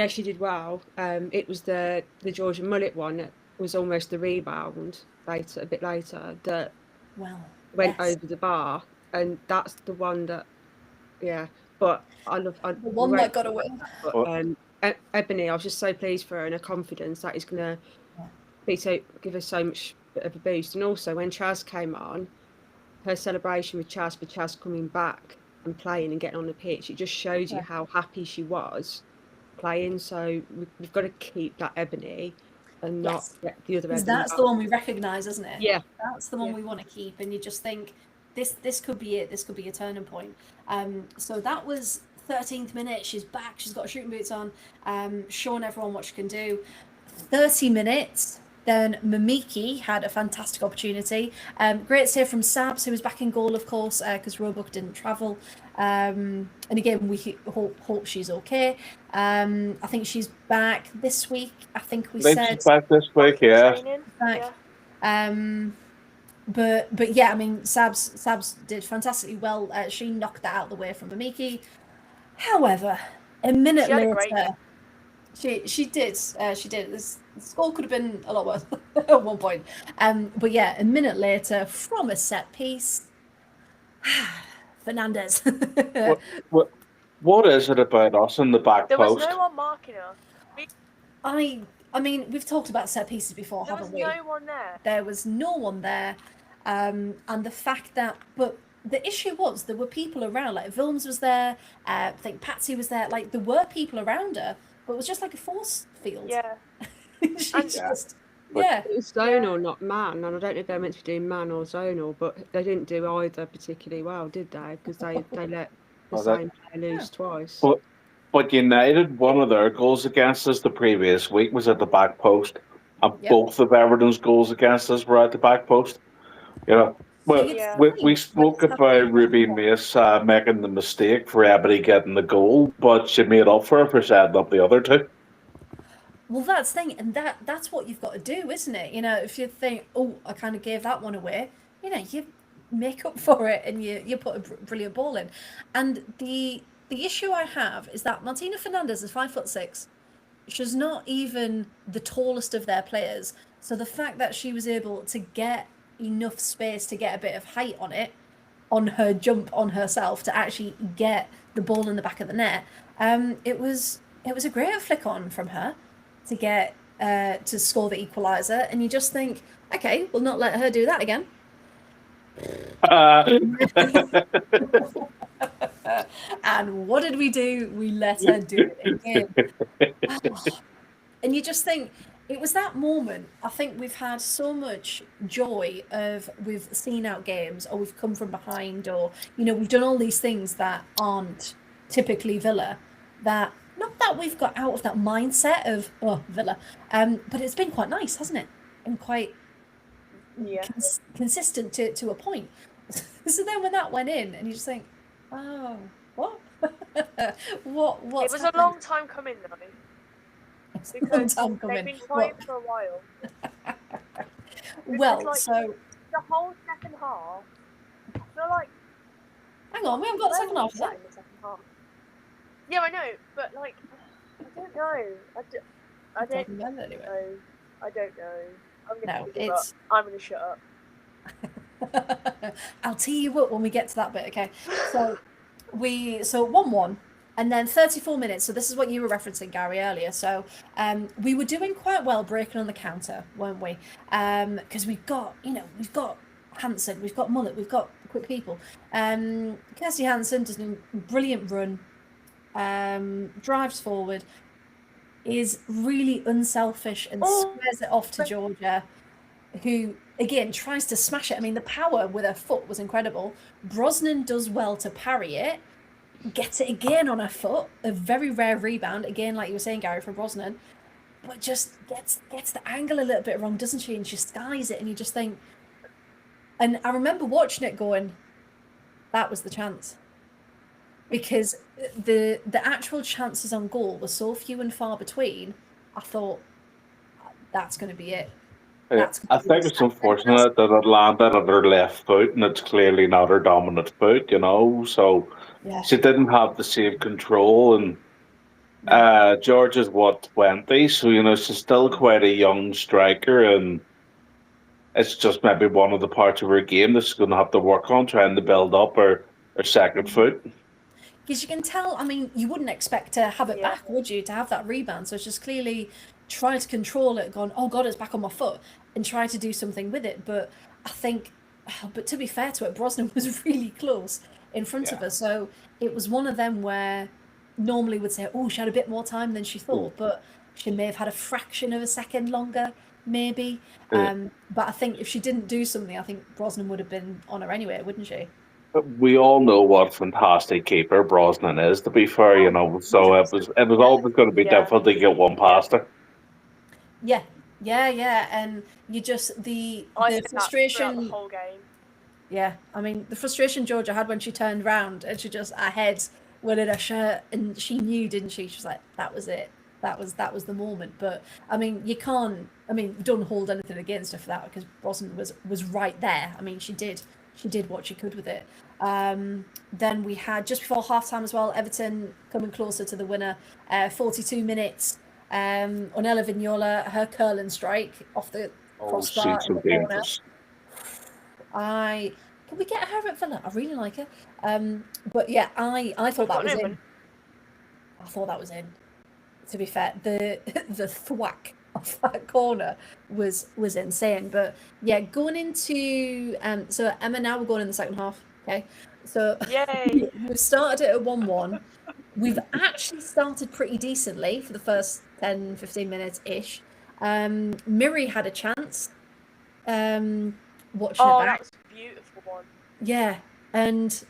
she did well. It was the Georgia Mullet one that was almost the rebound a bit later that went over the bar, and that's the one that but I love the
one that got away.
But, Ebony, I was just so pleased for her and her confidence that is going to give her so much of a boost. And also when Chaz came on, her celebration with Chaz for Chaz coming back and playing and getting on the pitch, it just shows you how happy she was playing. So we've got to keep that Ebony and not get the other Ebony.
That's the one we recognise, isn't it?
Yeah.
That's the one we want to keep. And you just think, this could be it. This could be a turning point. So that was 13th minute. She's back. She's got shooting boots on, showing everyone what she can do. 30 minutes. Then Mamiki had a fantastic opportunity. Great save from Sabs, who was back in goal, of course, because Roebuck didn't travel. And again, we hope she's okay. I think she's back this week. I think we said
She's back this week, yeah.
Training.
back.
Yeah.
But yeah, I mean, Sabs did fantastically well. She knocked that out of the way from Mamiki. However, a minute
She had a great
later, she did. The score could have been a lot worse at one point. But yeah, a minute later, from a set piece, Fernandez.
What is it about us in the back
There was
post?
no one marking her.
I mean, we've talked about set pieces before,
There was
haven't we?
no one there.
There was no one there, and the fact that, but the issue was there were people around. Like Vilms was there. I think Patsy was there. Like there were people around her, but it was just like a force field.
Yeah.
She's
And-
just
But
yeah.
it was zonal, not man, and I don't know if they're meant to be doing man or zonal, but they didn't do either particularly well, did they? Because they let the
Oh, that-
same player lose twice.
But United, one of their goals against us the previous week was at the back post, and
Yep.
both of Everton's goals against us were at the back post. You know, well,
Yeah.
we spoke about Ruby Mace making the mistake for Ebony getting the goal, but she made up for it for setting up the other two.
Well, that's the thing, and that's what you've got to do, isn't it? You know, if you think, oh, I kind of gave that one away, you know, you make up for it and you put a brilliant ball in. And the issue I have is that Martina Fernandez is 5'6". She's not even the tallest of their players. So the fact that she was able to get enough space to get a bit of height on it, on her jump on herself to actually get the ball in the back of the net, it was a great flick on from her to get to score the equaliser. And you just think, okay, we'll not let her do that again. And what did we do? We let her do it again. And you just think, it was that moment. I think we've had so much joy of we've seen out games, or we've come from behind, or, you know, we've done all these things that aren't typically Villa, that not that we've got out of that mindset of, oh, Villa, but it's been quite nice, hasn't it? And quite consistent to a point. So then when that went in, and you just think, oh, what? What's
It was
happening?
a long time coming, though.
It's a long
Because
time
they've
coming.
been trying for a while.
Well,
like,
so
The whole second half, I feel like...
hang on, we haven't got the second
where
half
was
yet.
that in the second half? Yeah, I know, but, like, I don't know. I don't
remember anyway.
know. I don't know. I'm
No,
going to give up.
it's.
I'm going to shut up.
I'll tee you up when we get to that bit, okay? So 1-1, and then 34 minutes. So this is what you were referencing, Gary, earlier. So we were doing quite well breaking on the counter, weren't we? Because we've got Hansen, we've got Mullet, we've got quick people. Kirsty Hansen does a brilliant run, drives forward, is really unselfish and squares it off to Georgia, who again tries to smash it. I mean, the power with her foot was incredible. Brosnan does well to parry it, gets it again on her foot, a very rare rebound, again, like you were saying, Gary, for Brosnan, but just gets the angle a little bit wrong, doesn't she? And she skies it, and you just think, and I remember watching it going, that was the chance. Because the actual chances on goal were so few and far between, I thought, that's going to be it.
I think it's unfortunate that it landed on her left foot, and it's clearly not her dominant foot, you know. So she didn't have the same control, and George is 20, so you know she's still quite a young striker, and it's just maybe one of the parts of her game that she's going to have to work on, trying to build up her second foot.
Because you can tell, I mean, you wouldn't expect to have it back, would you, to have that rebound? So it's just clearly trying to control it, going, oh God, it's back on my foot, and try to do something with it. But I think, but to be fair to it, Brosnan was really close in front of her. So it was one of them where normally would say, oh, she had a bit more time than she thought, but she may have had a fraction of a second longer, maybe. But I think if she didn't do something, I think Brosnan would have been on her anyway, wouldn't she?
We all know what a fantastic keeper Brosnan is, to be fair, you know. So it was always going to be difficult to get one past her.
Yeah, Yeah, and you just
I
the
said that throughout the
frustration.
whole game.
Yeah, I mean the frustration Georgia had when she turned round and she just her head went in her shirt and she knew, didn't she? She was like, that was it. That was the moment. But I mean, you can't. I mean, we don't hold anything against her for that because Brosnan was right there. I mean, she did what she could with it. Then we had just before halftime as well, Everton coming closer to the winner. 42 minutes. Ornella Vignola, her curling strike off the
Oh,
crossbar
she's
in
so
the corner.
dangerous.
Can we get her at Villa? I really like her. But yeah, I thought that was in. I thought that was in. To be fair, the the thwack of that corner was insane. But yeah, going into so Emma, now we're going in the second half. Okay, so
Yay!
we've started it at 1-1. We've actually started pretty decently for the first 10-15 minutes ish. Miri had a chance. Watching it
Oh,
back.
that was a beautiful one.
Yeah, and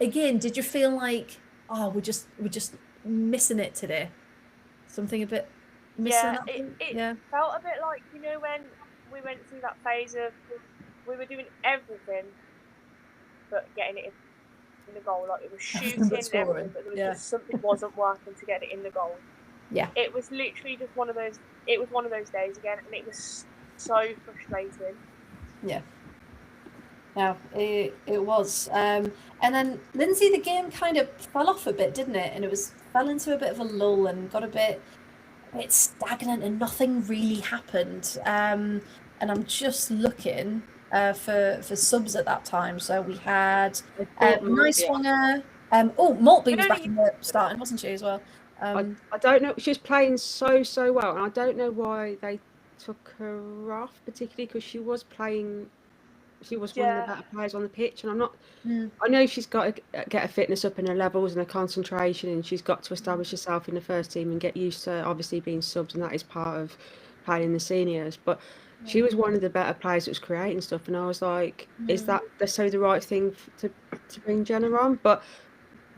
again, did you feel like, oh, we're just missing it today? Something a bit missing.
Yeah,
that thing?
it
Yeah.
felt a bit like, you know, when we went through that phase of we were doing everything but getting it in the goal. Like, it was shooting and everything, but there was just something wasn't working to get it in the goal.
Yeah.
It was literally just one of those. It was one of those days again, and it was so frustrating.
Yeah. Yeah, it was. And then Lindsay, the game kind of fell off a bit, didn't it? And it fell into a bit of a lull and got a bit stagnant, and nothing really happened. And I'm just looking for subs at that time. So we had Nice-Swanger. Maltby was back in the starting, wasn't she, as well?
I don't know. She was playing so well, and I don't know why they took her off, particularly because she was playing. She was one of the better players on the pitch, and I'm not. I know she's got to get her fitness up and her levels and her concentration, and she's got to establish herself in the first team and get used to obviously being subbed, and that is part of playing in the seniors. But she was one of the better players that was creating stuff, and I was like, is that the right thing to bring Jenna on? But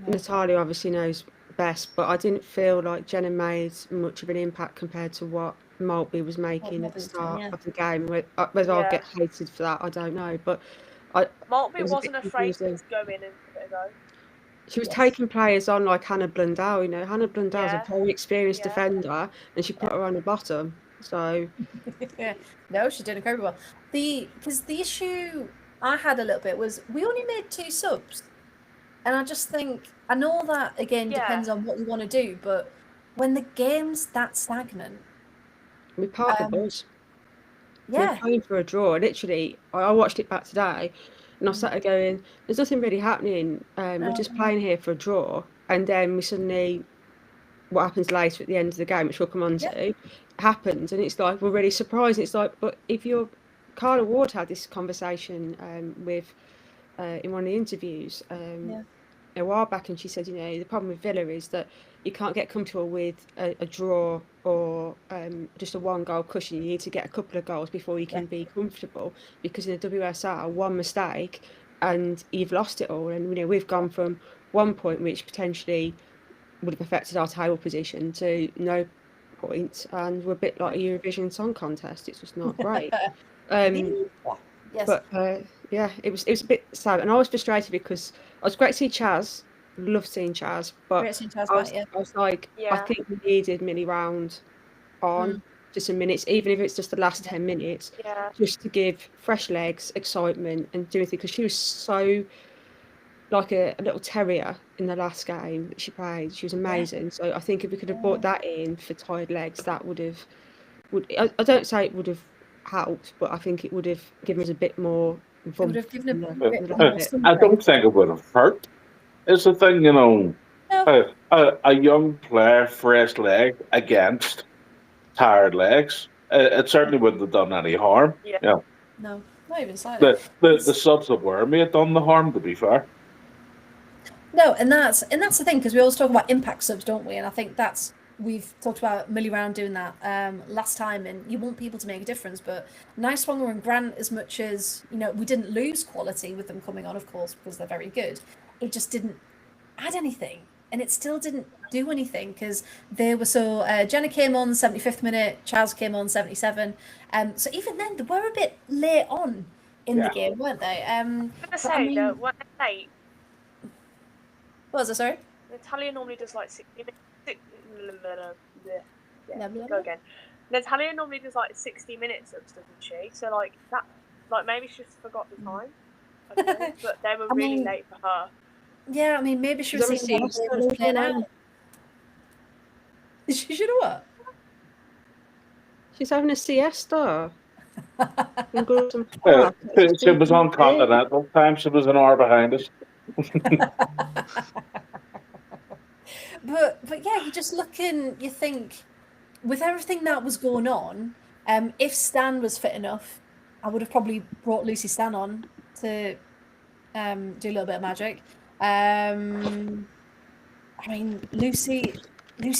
Natalia obviously knows best, but I didn't feel like Jenna made much of an impact compared to what Maltby was making at the start of the game. Whether I'll get hated for that, I don't know. But
Maltby wasn't afraid to go in and give it a go.
She was taking players on like Hannah Blundell. You know, Hannah Blundell's a very experienced defender, and she put her on the bottom. So
no, she did incredibly well. Because the issue I had a little bit was we only made 2 subs. And I just think, I know that, again, depends on what you want to do, but when the game's that stagnant...
We're part of the buzz.
Yeah.
We're playing for a draw. Literally, I watched it back today, and I sat there going, there's nothing really happening. We're just playing here for a draw. And then we suddenly, what happens later at the end of the game, which we'll come on to, happens. And it's like, we're really surprised. It's like, but if you're... Carla Ward had this conversation with... in one of the interviews a while back, and she said, you know, the problem with Villa is that you can't get comfortable with a draw or just a 1-goal cushion. You need to get a couple of goals before you can be comfortable, because in the WSL, one mistake and you've lost it all. And, you know, we've gone from 1 point, which potentially would have affected our table position, to no point, and we're a bit like a Eurovision Song Contest. It's just not great. But yeah, it was a bit sad, and I was frustrated because I was great to see Chaz. Love seeing Chaz, but I was like, I think we needed Millie Round on for some minutes, even if it's just the last 10 minutes, just to give fresh legs, excitement, and do anything, because she was so like a little terrier in the last game that she played. She was amazing. So I think if we could have brought that in for tired legs, that would have. I don't say it would have helped, but I think it would have given us a bit more.
It would have given a bit more.
I don't think it would have hurt. It's the thing, you know, a young player, fresh leg against tired legs. It certainly wouldn't have done any harm.
No, not even slightly.
The subs that were made done the harm, to be fair.
No, and that's the thing, because we always talk about impact subs, don't we? And I think we've talked about Millie Round doing that last time, and you want people to make a difference. But Nice-Swanger and Grant, as much as, you know, we didn't lose quality with them coming on, of course, because they're very good, it just didn't add anything, and it still didn't do anything because they were so. Jenna came on 75th minute, Charles came on 77. So even then, they were a bit late on in the game, weren't they?
I'm gonna say though, when they're late.
What was it? Sorry.
Natalia normally does like 60 minutes. Go again. Natalia normally does like 60 minutes of stuff, doesn't she? So like that, like maybe she just forgot the time. I don't know, but they were really late for her.
Yeah, I mean, maybe she was thinking playing out. She should have what?
She's having a siesta. In Goodison
Yeah,
Park.
she was on continental time. She was an hour behind us.
But yeah, you just look and you think, with everything that was going on, if Stan was fit enough, I would have probably brought Lucy Stan on to do a little bit of magic. I mean, Lucy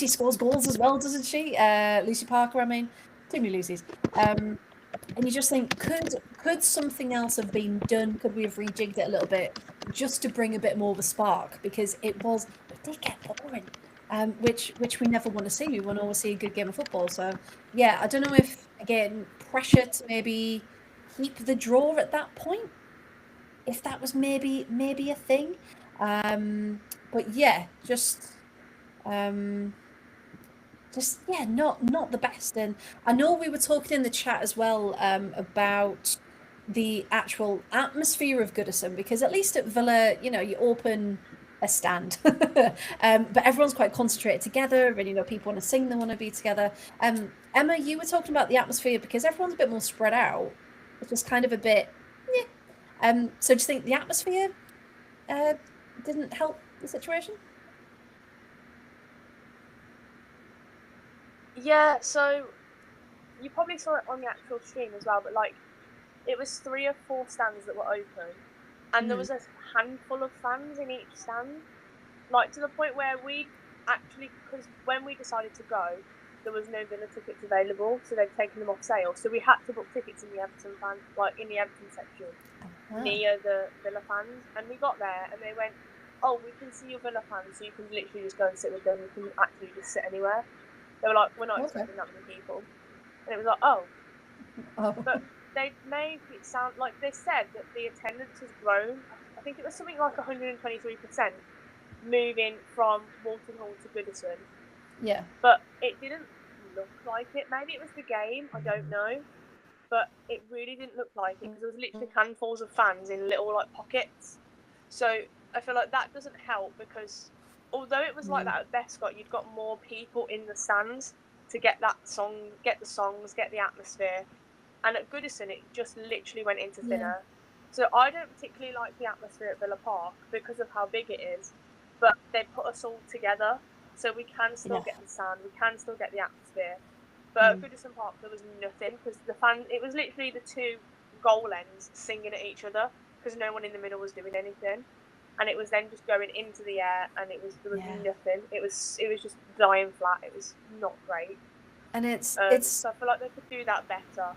scores goals as well, doesn't she? Lucy Parker, I mean, too many Lucys. And you just think, could something else have been done? Could we have rejigged it a little bit just to bring a bit more of a spark? Because it did get boring, which we never want to see. We want to always see a good game of football. So yeah, I don't know if, again, pressure to maybe keep the draw at that point, if that was maybe a thing. But yeah, just yeah, not the best. And I know we were talking in the chat as well about the actual atmosphere of Goodison, because at least at Villa, you open a stand, but everyone's quite concentrated together, and people want to sing, they want to be together. Emma, you were talking about the atmosphere because everyone's a bit more spread out, which is kind of a bit, yeah. So do you think the atmosphere didn't help the situation?
Yeah, so you probably saw it on the actual stream as well, but like it was 3 or 4 stands that were open, and there was a handful of fans in each stand, like to the point where we actually, because when we decided to go, there was no Villa tickets available, so they'd taken them off sale, so we had to book tickets in the Everton fans, like in the Everton section near the Villa fans, and we got there and they went, "Oh, we can see your Villa fans, so you can literally just go and sit with them. You can actually just sit anywhere." They were like, "We're not expecting that many people," and it was like, "Oh." But they made it sound like they said that the attendance has grown. I think it was something like 123% moving from Walton Hall to Goodison.
Yeah.
But it didn't look like it. Maybe it was the game, I don't know. But it really didn't look like it because there was literally handfuls of fans in little like pockets. So I feel like that doesn't help, because although it was like that at Bescott, you'd got more people in the stands to get the songs, get the atmosphere. And at Goodison, it just literally went into thinner. So I don't particularly like the atmosphere at Villa Park because of how big it is. But they put us all together, so we can still get the sound, we can still get the atmosphere. But at Goodison Park, there was nothing, because it was literally the 2 goal ends singing at each other, because no one in the middle was doing anything. And it was then just going into the air, and there was nothing. It was just dying flat. It was not great.
And it's
so I feel like they could do that better.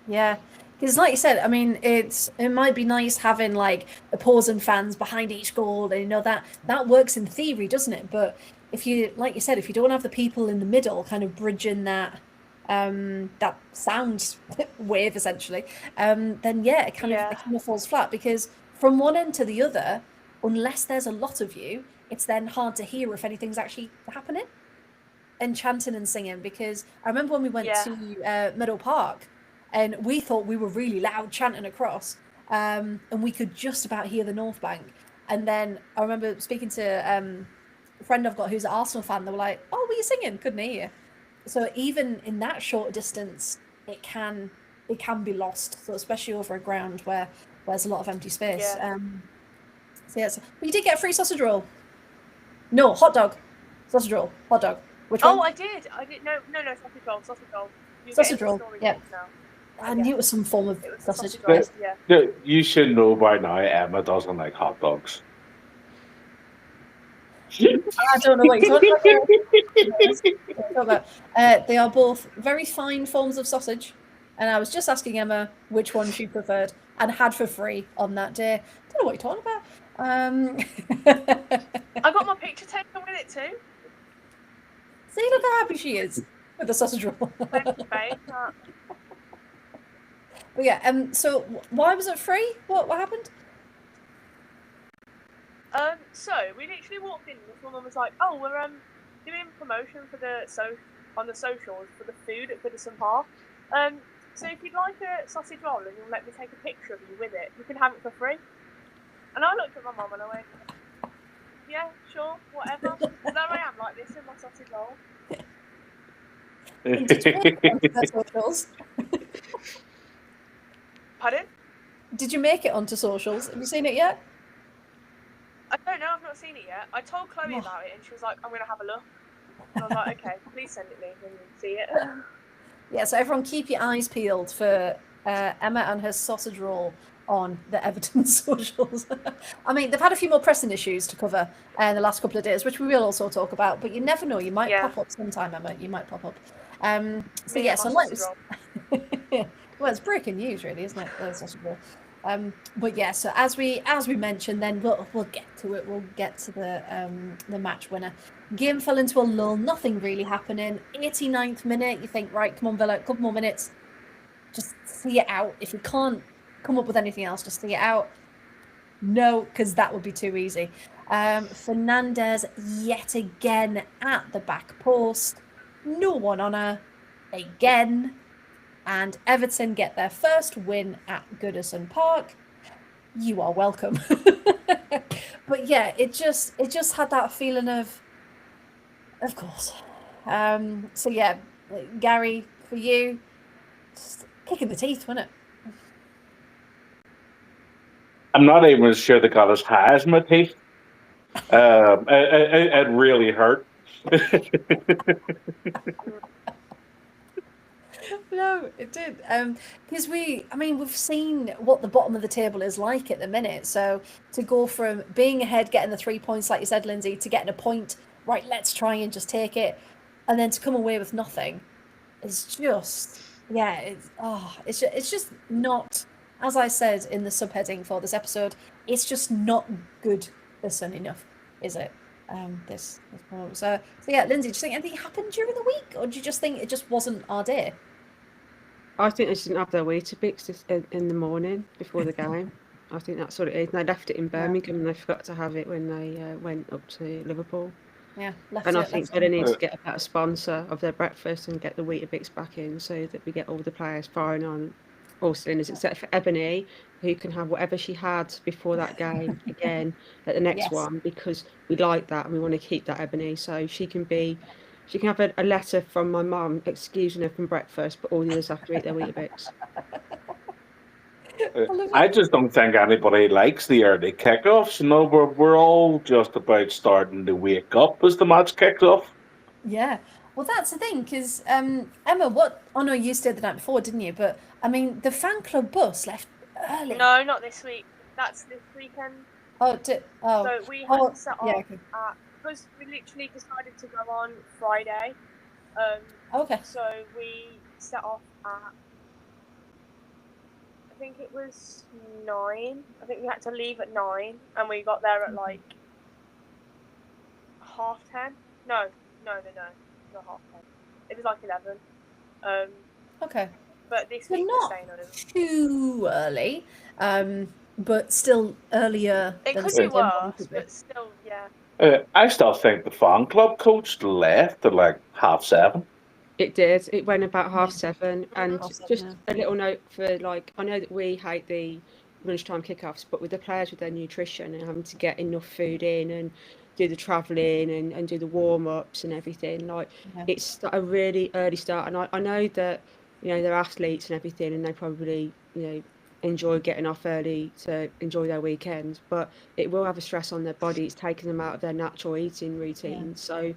Yeah, because like you said, I mean, it might be nice having like opposing fans behind each goal, and that works in theory, doesn't it? But if you, like you said, if you don't have the people in the middle kind of bridging that that sound wave essentially, then yeah, it kind of falls flat, because from one end to the other, unless there's a lot of you, it's then hard to hear if anything's actually happening and chanting and singing. Because I remember when we went to Meadow Park, and we thought we were really loud chanting across, and we could just about hear the North Bank. And then I remember speaking to a friend I've got who's an Arsenal fan. They were like, "Oh, were you singing? Couldn't hear you." So even in that short distance, it can be lost. So especially over a ground where there's a lot of empty space. So yeah, but you did get a free sausage roll. No, hot dog. Sausage roll. Hot dog. Which one?
Oh, I did. No, sausage roll.
Sausage roll. Yeah. I knew it was some form of sausage.
You should know by now, Emma doesn't like hot dogs.
I don't know what you're talking about. They are both very fine forms of sausage, and I was just asking Emma which one she preferred, and had for free on that day. I don't know what you're talking about.
I got my picture taken with it too.
See, look how happy she is with the sausage roll.
Thanks, babe.
But yeah, so why was it free? What happened?
So we literally walked in and this woman was like, "Oh, we're doing promotion for on the socials for the food at Goodison Park. So if you'd like a sausage roll and you'll let me take a picture of you with it, you can have it for free." And I looked at my mum and I went, "Yeah, sure, whatever." So there I am, like this, in my sausage roll.
And did you make it onto their socials?
Pardon?
Did you make it onto socials? Have you seen it yet?
I don't know, I've not seen it yet. I told Chloe
Oh.
about it and she was like, "I'm going to have a look." And I was like, "Okay, please send it me when you see it."
Yeah, so everyone keep your eyes peeled for Emma and her sausage roll on the Everton socials. I mean, they've had a few more pressing issues to cover in the last couple of days, which we will also talk about, but you never know, you might pop up sometime, Emma, you might pop up. So yeah, so like, well, it's breaking news really, isn't it? The sausage roll. But yeah, so as we mentioned, then we'll get to it. We'll get to the match winner. Game fell into a lull. Nothing really happening. 89th minute. You think, right, come on, Villa, a couple more minutes. Just see it out. If you can't come up with anything else, just see it out. No, because that would be too easy. Fernandez yet again at the back post. No one on her again. And Everton get their first win at Goodison Park. You are welcome. But yeah, it just had that feeling of course. So yeah, Gary, for you, just kicking the teeth, wasn't it?
I'm not even sure they got as high as my teeth. It really hurt.
No, it did. Because we've seen what the bottom of the table is like at the minute. So to go from being ahead, getting the 3 points, like you said, Lindsay, to getting a point, right, let's try and just take it, and then to come away with nothing, is just, yeah, it's just not, as I said in the subheading for this episode, it's just not good listen enough, is it? This moment. So yeah, Lindsay, do you think anything happened during the week, or do you just think it just wasn't our day?
I think they just didn't have their Weetabix in the morning before the game. I think that's what it is. And they left it in Birmingham and they forgot to have it when they went up to Liverpool.
Yeah,
I think they need to get a better sponsor of their breakfast and get the Weetabix back in so that we get all the players firing on all cylinders, except for Ebony, who can have whatever she had before that game again at the next one, because we like that and we want to keep that Ebony. So she can have a letter from my mum excusing her from breakfast, but all the others have to eat their Weetabix.
I just don't think anybody likes the early kickoffs. You know, we're all just about starting to wake up as the match kicks off.
Yeah, well, that's the thing, because Emma, oh no, you stayed the night before, didn't you? But I mean, the fan club bus left early.
No, not this week. That's this weekend. So we had to set off because we literally decided to go on Friday.
Okay.
So we set off at, I think it was 9. I think we had to leave at 9, and we got there at like 10:30. No, not 10:30. It was like 11.
Okay.
But this
week
we're staying on it.
Too early, but still earlier.
It could be worse, but still, yeah.
I still think the fan club coach left at like 7:30.
It did. It went about 7:30. And just a little note for, like, I know that we hate the lunchtime kickoffs, but with the players with their nutrition and having to get enough food in and do the travelling and do the warm-ups and everything, like, it's a really early start. And I know that, you know, they're athletes and everything, and they probably, you know, enjoy getting off early to enjoy their weekend, but it will have a stress on their body. It's taking them out of their natural eating routine. So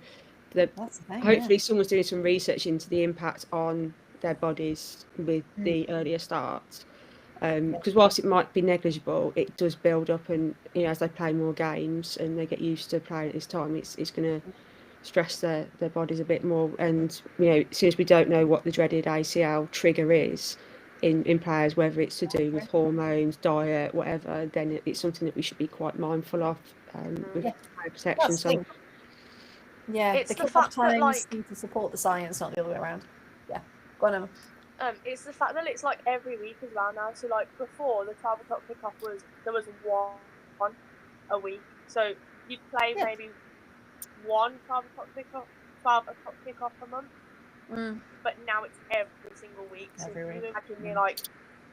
hopefully someone's doing some research into the impact on their bodies with the earlier starts, because whilst it might be negligible, it does build up, and, you know, as they play more games and they get used to playing at this time, it's going to stress their bodies a bit more. And, you know, as soon as we don't know what the dreaded ACL trigger is in players, whether it's to do with hormones, diet, whatever, then it's something that we should be quite mindful of with player protection. So
Yeah,
It's
the
the
kick-off
fact that,
times
like,
need to support the science, not the other way around. Yeah, go on, Emma.
It's the fact that it's like every week as well now. So like before, the 12 o'clock kickoff there was one a week. So you'd play
Yeah.
maybe one 12 o'clock kickoff a month. But now it's every single week. So
Every
can you
week.
imagine me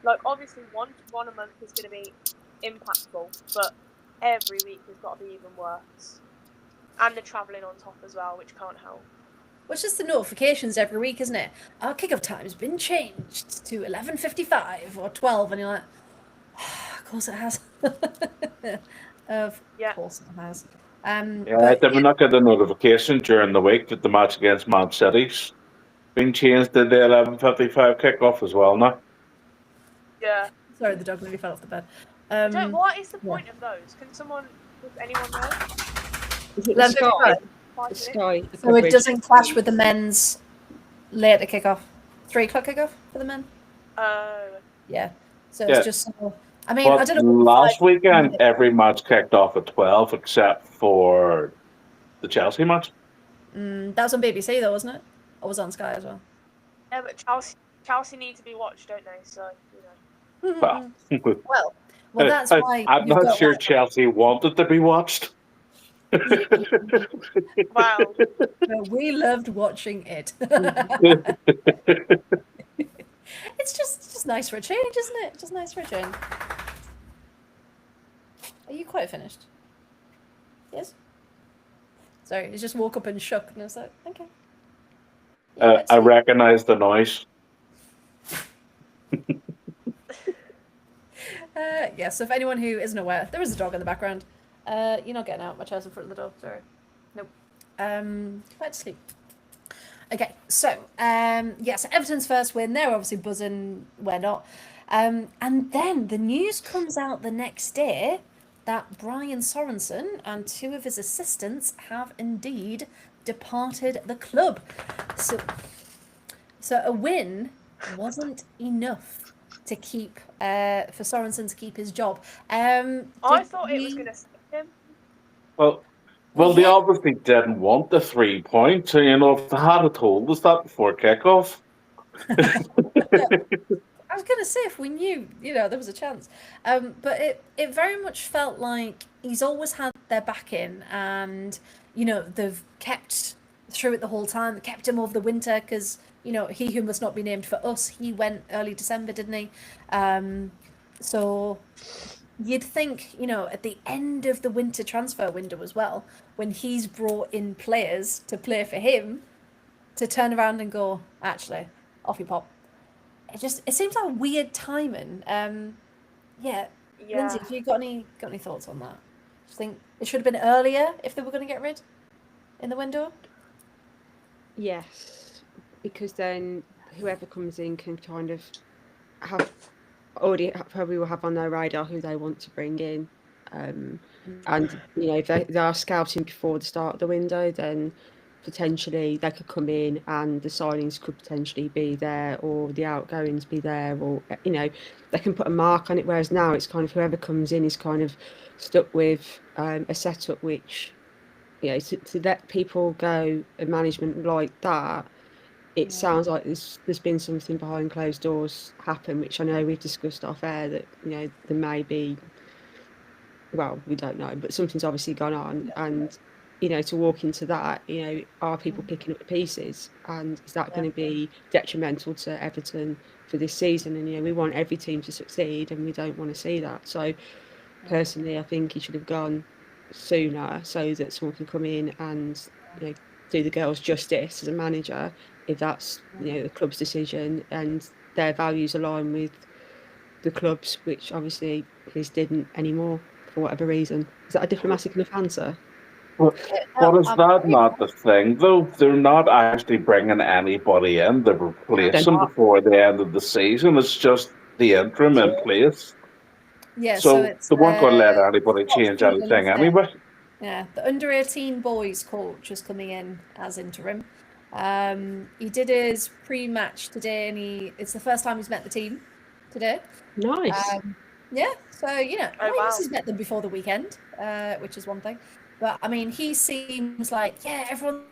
like obviously one a month is going to be impactful, but every week has got to be even worse. And the travelling on top as well, which can't help.
Well, it's just the notifications every week, isn't it? Our kickoff time's been changed to 11:55 or 12, and you're like, of course it has. Of course it has.
Did we not get the notification during the week that the match against Man City's been changed to the 11:55 kickoff as well now?
Yeah.
Sorry, the dog nearly fell off the bed.
What is the point of those? Does anyone know?
Is it the Sky? The Sky.
So it doesn't clash with the men's later kickoff. 3 o'clock kickoff for the men. Yeah. So it's just so. I mean,
but
I don't know.
Last weekend, every match kicked off at 12 except for the Chelsea match.
That was on BBC though, wasn't it? Or was it on Sky as well?
Yeah, but Chelsea need to be watched, don't they? So
Well,
well, that's why.
I'm not sure Chelsea wanted to be watched.
Wow.
We loved watching it. It's just nice for a change, isn't it? Just nice for a change. Are you quite finished? Yes? Sorry, he just woke up and shook, and I was like, okay.
I recognise the noise.
Yeah, so if anyone who isn't aware, there is a dog in the background. You're not getting out my chairs in front of the door, sorry. Nope. Back to sleep. Okay, so yes, Everton's first win. They're obviously buzzing. We're not. And then the news comes out the next day that Brian Sorensen and 2 of his assistants have indeed departed the club. So a win wasn't enough to keep for Sorensen to keep his job.
I thought it was going to stick him.
Well, they obviously didn't want the 3 points. So, if they had told us that before kickoff.
I was going to say, if we knew, there was a chance. But it very much felt like he's always had their back in, and, they've kept through it the whole time. They kept him over the winter because, he who must not be named for us, he went early December, didn't he? So you'd think, at the end of the winter transfer window as well, when he's brought in players to play for him, to turn around and go, actually, off you pop. It seems like weird timing. Yeah. Lindsay, have you got any thoughts on that? Do you think it should have been earlier if they were going to get rid in the window?
Yes, because then whoever comes in can kind of probably will have on their radar who they want to bring in. And if they are scouting before the start of the window, then potentially they could come in and the signings could potentially be there, or the outgoings be there, or they can put a mark on it. Whereas now it's kind of whoever comes in is kind of stuck with a setup which, to let people go and management like that. It sounds like there's been something behind closed doors happen, which I know we've discussed off air that there may be. Well, we don't know, but something's obviously gone on, and to walk into that, are people picking up the pieces, and is that going to be detrimental to Everton for this season? And we want every team to succeed, and we don't want to see that. So, personally, I think he should have gone sooner so that someone can come in and do the girls justice as a manager, if that's the club's decision and their values align with the club's, which obviously his didn't anymore for whatever reason. Is that a diplomatic enough answer?
But is that not the thing, though? They're not actually bringing anybody in to replace them before the end of the season. It's just the interim in place.
Yeah,
so they weren't going to let anybody change anything anyway.
Yeah, the under-18 boys coach is coming in as interim. He did his pre-match today, and it's the first time he's met the team today.
Nice.
Yeah, so he's met them before the weekend, which is one thing. But I mean, he seems like, yeah, everyone's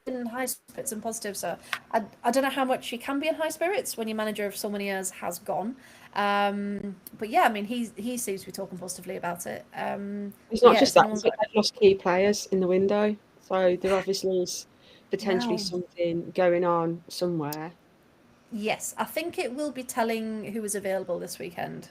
in high spirits and positive. So I don't know how much you can be in high spirits when your manager of so many years has gone. But yeah, I mean, he seems to be talking positively about it.
It's not
yeah,
just
has
that,
anyone
it's that
got-
they've lost key players in the window. So there obviously is potentially
Wow.
something going on somewhere.
Yes, I think it will be telling who is available this weekend,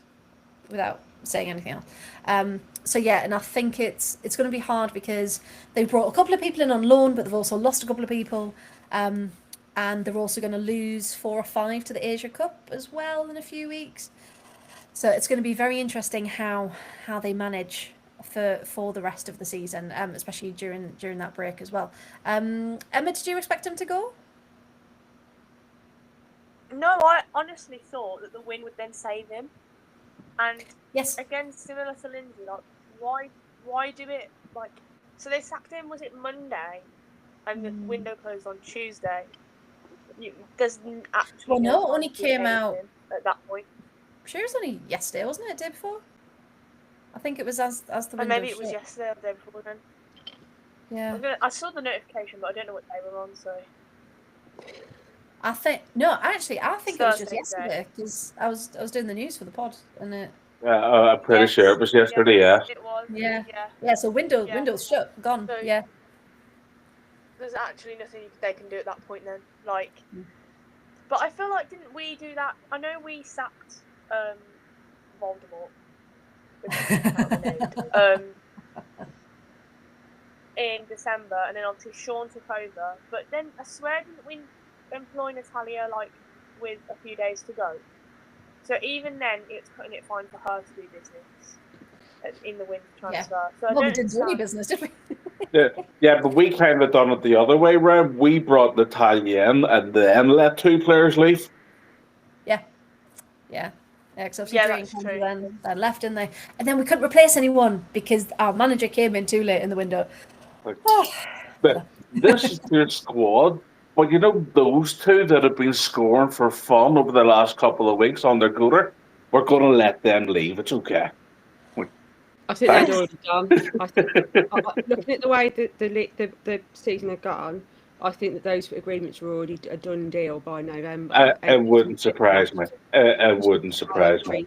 without saying anything else. So yeah, and I think it's going to be hard because they've brought a couple of people in on loan, but they've also lost a couple of people, and they're also going to lose 4 or 5 to the Asia Cup as well in a few weeks. So it's going to be very interesting how they manage for the rest of the season, especially during that break as well. Emma, did you expect him to go?
No, I honestly thought that the win would then save him. And
Yes.
again, similar to Lindsay, like why do it like? So they sacked him. Was it Monday? And the window closed on Tuesday. There's actually
Well, no,
no
it
time
only
to do
came out.
anything at that point.
I'm sure it was only yesterday, wasn't it? The day before. I think it was as the
And
window
maybe it was
shut.
yesterday or the day before then.
Yeah.
I saw the notification, but I don't know what they were on. So
I think I think it was just
Thursday
yesterday because I was doing the news for the pod and it.
Yeah, I'm pretty sure it was yesterday.
Yes,
Yeah.
it was.
Yeah.
Yeah.
Yeah. So
Yeah.
Windows shut, gone.
So
Yeah.
there's actually nothing they can do at that point then. Like, but I feel like didn't we do that? I know we sacked Voldemort, which cannot be named, in December, and then obviously Sean took over. But then I swear didn't we employ Natalia like with a few days to go? So even then, it's cutting it fine for her to do business in the winter transfer. So
Well, we didn't do any business, did we?
Yeah, but we kind of done it the other way round. We brought Natalia in and then let 2 players leave.
Yeah. Yeah. Yeah, because obviously
that's
Dream
true.
then left, didn't they? And then we couldn't replace anyone because our manager came in too late in the window.
Like,
Oh,
but this is your squad. But you know, those 2 that have been scoring for fun over the last couple of weeks on their gooter, we're going to let them leave. It's okay.
I think they'd already done. I think, looking at the way that the season had gone, I think that those agreements were already a done deal by November.
It wouldn't surprise me. It wouldn't surprise me.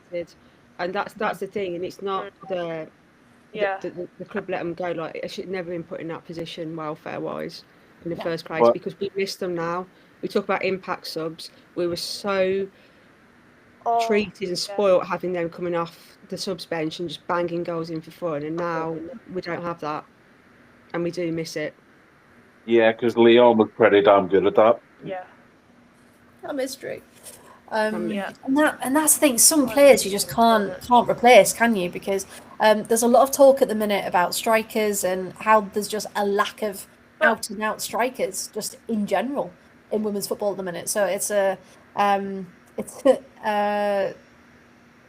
And that's the thing, and it's not the club let them go. Like, it should never been put in that position welfare wise in the first place, because we missed them now. We talk about impact subs. We were so treated and spoilt having them coming off the subs bench and just banging goals in for fun, and now we don't have that, and we do miss it.
Yeah, because Leon was pretty damn good at that.
Yeah.
A mystery.
Yeah.
And that's the thing. Some players you just can't replace, can you? Because there's a lot of talk at the minute about strikers and how there's just a lack of out and out strikers just in general in women's football at the minute. So it's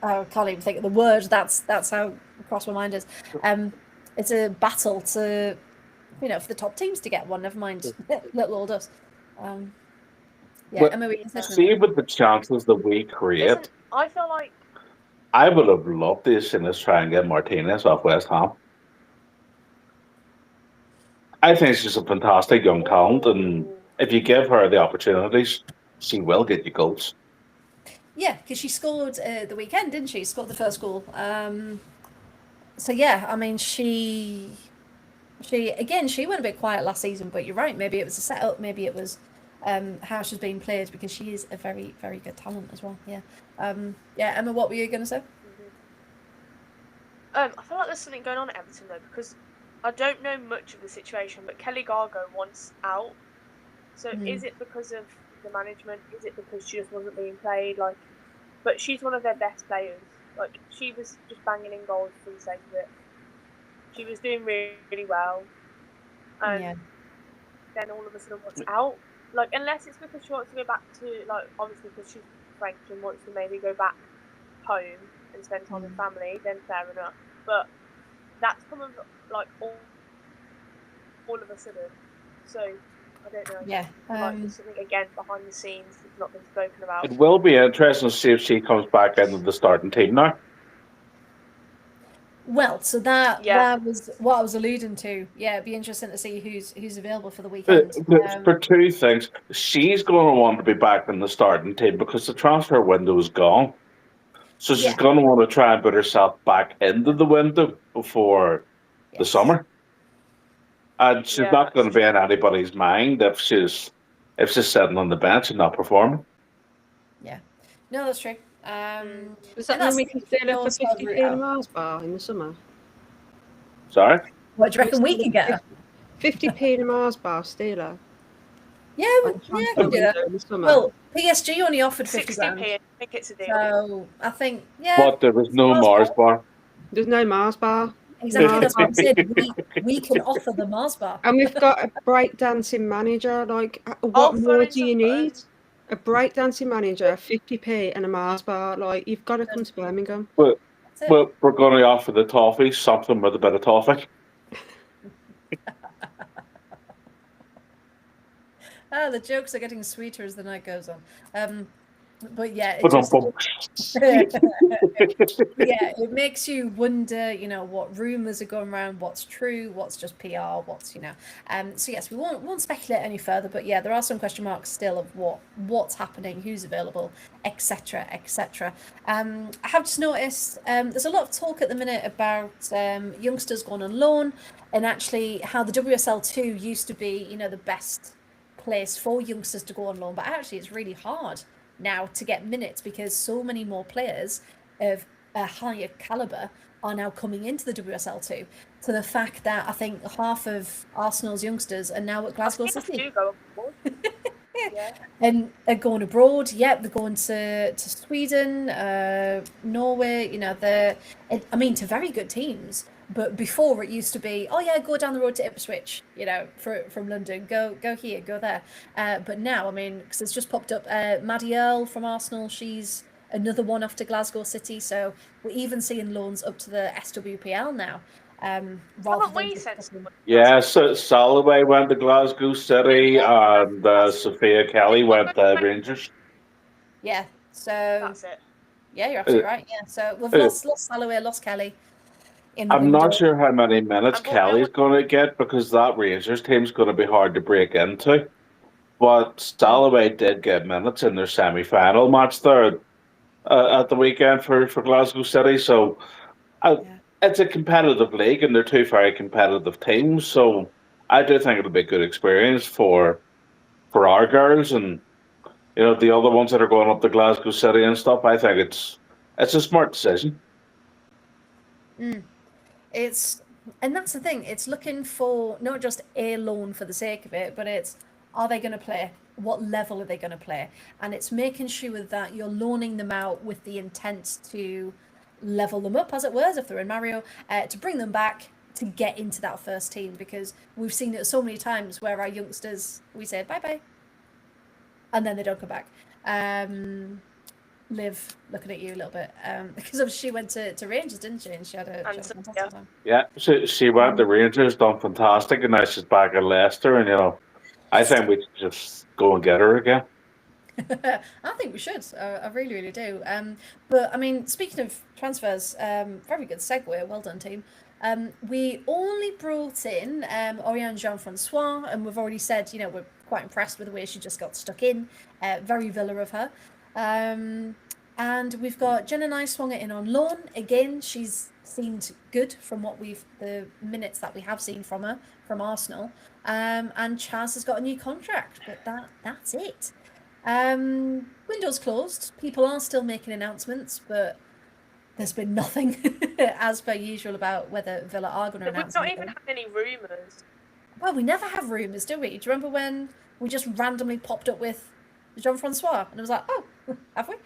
I can't even think of the word. That's how across my mind is. It's a battle to, for the top teams to get one. Never mind little old us. Yeah,
But
Emma, we can
see, with the chances that we create,
I feel like
I would have loved to have seen us try and get Martinez off West Ham. I think she's a fantastic young talent, and if you give her the opportunities, she will get you goals.
Yeah, because she scored the weekend, didn't she? Scored the first goal. So yeah, I mean, she went a bit quiet last season, but you're right. Maybe it was a setup. Maybe it was how she's being played, because she is a very, very good talent as well. Yeah. Yeah, Emma, what were you going to say?
I feel like there's something going on at Everton though, because I don't know much of the situation, but Kelly Gargo wants out. So is it because of the management? Is it because she just wasn't being played? Like, but she's one of their best players. Like, she was just banging in goals for the sake of it. She was doing really, really well, and then all of a sudden wants out. Like, unless it's because she wants to go back to, like, obviously because she's French and wants to maybe go back home and spend time with family, then fair enough. But that's come of, like, all of a sudden. So I don't know.
Yeah.
Like, there's something again behind the scenes that's not been spoken about.
It will be interesting to see if she comes back into the starting team now.
Well, so that was what I was alluding to. Yeah, it'd be interesting to see who's available for the weekend.
For two things, she's going to want to be back in the starting team because the transfer window is gone. So she's going to want to try and put herself back into the window before the summer. And she's not going to be in anybody's mind if she's sitting on the bench and not performing.
Yeah, no, that's true.
Does that mean we can steal her for 50p in a Mars bar in the summer?
Sorry?
What do you reckon we can get her?
50p in a Mars bar, steal her.
Yeah, I can do that. Well, PSG only offered 50 grand.
I think it's a deal.
So I think,
But there was no Mars bar.
There's no Mars bar.
Exactly, that's what I'm saying. We can offer the Mars bar.
And we've got a breakdancing manager. Like, what more do you need? A breakdancing manager, 50p, and a Mars bar. Like, you've got to come to Birmingham.
Well, we're going to offer the toffee something with a bit of toffee.
The jokes are getting sweeter as the night goes on. But yeah, it makes you wonder, what rumours are going around, what's true, what's just PR, what's, So yes, we won't speculate any further, but yeah, there are some question marks still of what's happening, who's available, etc., etc. I have just noticed there's a lot of talk at the minute about youngsters going on loan, and actually how the WSL 2 used to be, the best place for youngsters to go on loan, but actually it's really hard now to get minutes because so many more players of a higher caliber are now coming into the WSL 2, to the fact that I think half of Arsenal's youngsters are now at Glasgow City. And are going abroad. They're going to Sweden, Norway, to very good teams. But before it used to be, go down the road to Ipswich, from London, go here, go there. But now, because it's just popped up, Maddie Earle from Arsenal, she's another one off to Glasgow City. So we're even seeing loans up to the SWPL now.
So Soloway went to Glasgow City and Sophia Kelly went to Rangers.
Yeah, so
that's it.
Yeah, you're absolutely right. Yeah, so we've lost Soloway, lost Kelly.
I'm not sure how many minutes Kelly's going to get because that Rangers team's going to be hard to break into. But Soloway did get minutes in their semi-final match there at the weekend for Glasgow City. So it's a competitive league and they're two very competitive teams. So I do think it'll be a good experience for our girls and the other ones that are going up to Glasgow City and stuff. I think it's a smart decision.
And that's the thing, it's looking for not just a loan for the sake of it, but it's, are they going to play? What level are they going to play? And it's making sure that you're loaning them out with the intent to level them up, as it were, as if they're in Mario, to bring them back to get into that first team, because we've seen it so many times where our youngsters, we say bye-bye, and then they don't come back. Liv, looking at you a little bit, because she went to Rangers, didn't she? And she had a fantastic time.
Yeah, she went to Rangers, done fantastic, and now she's back at Leicester, and I think we should just go and get her again.
I think we should. I really, really do. But speaking of transfers, very good segue. Well done, team. We only brought in Oriane Jean-Francois, and we've already said, we're quite impressed with the way she just got stuck in. Very Villa of her. And we've got Jenna Nyswanger in on loan. Again, she's seemed good from the minutes that we have seen from her, from Arsenal. And Chaz has got a new contract, but that's it. Window's closed. People are still making announcements, but there's been nothing as per usual about whether Villa are going to announce
anything. We've not even had any rumours.
Well, we never have rumours, do we? Do you remember when we just randomly popped up with Jean-Francois and it was like, oh, have we?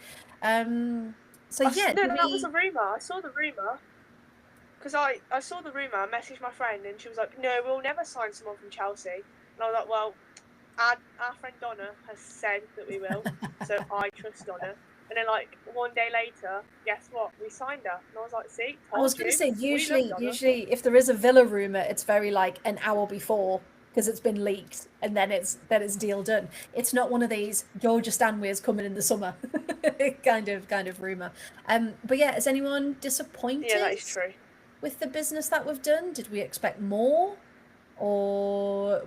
No, that was a rumour. I saw the rumour because I saw the rumour. I messaged my friend and she was like, no, we'll never sign someone from Chelsea. And I was like, well, our friend Donna has said that we will, so I trust Donna. And then one day later, guess what? We signed her. And I was like, see,
I was going to say, usually if there is a Villa rumour, it's very an hour before, because it's been leaked and then it's deal done. It's not one of these Georgia Stanway's coming in the summer kind of rumour. But yeah, is anyone disappointed?
Yeah, that is true.
with the business that we've done? Did we expect more, or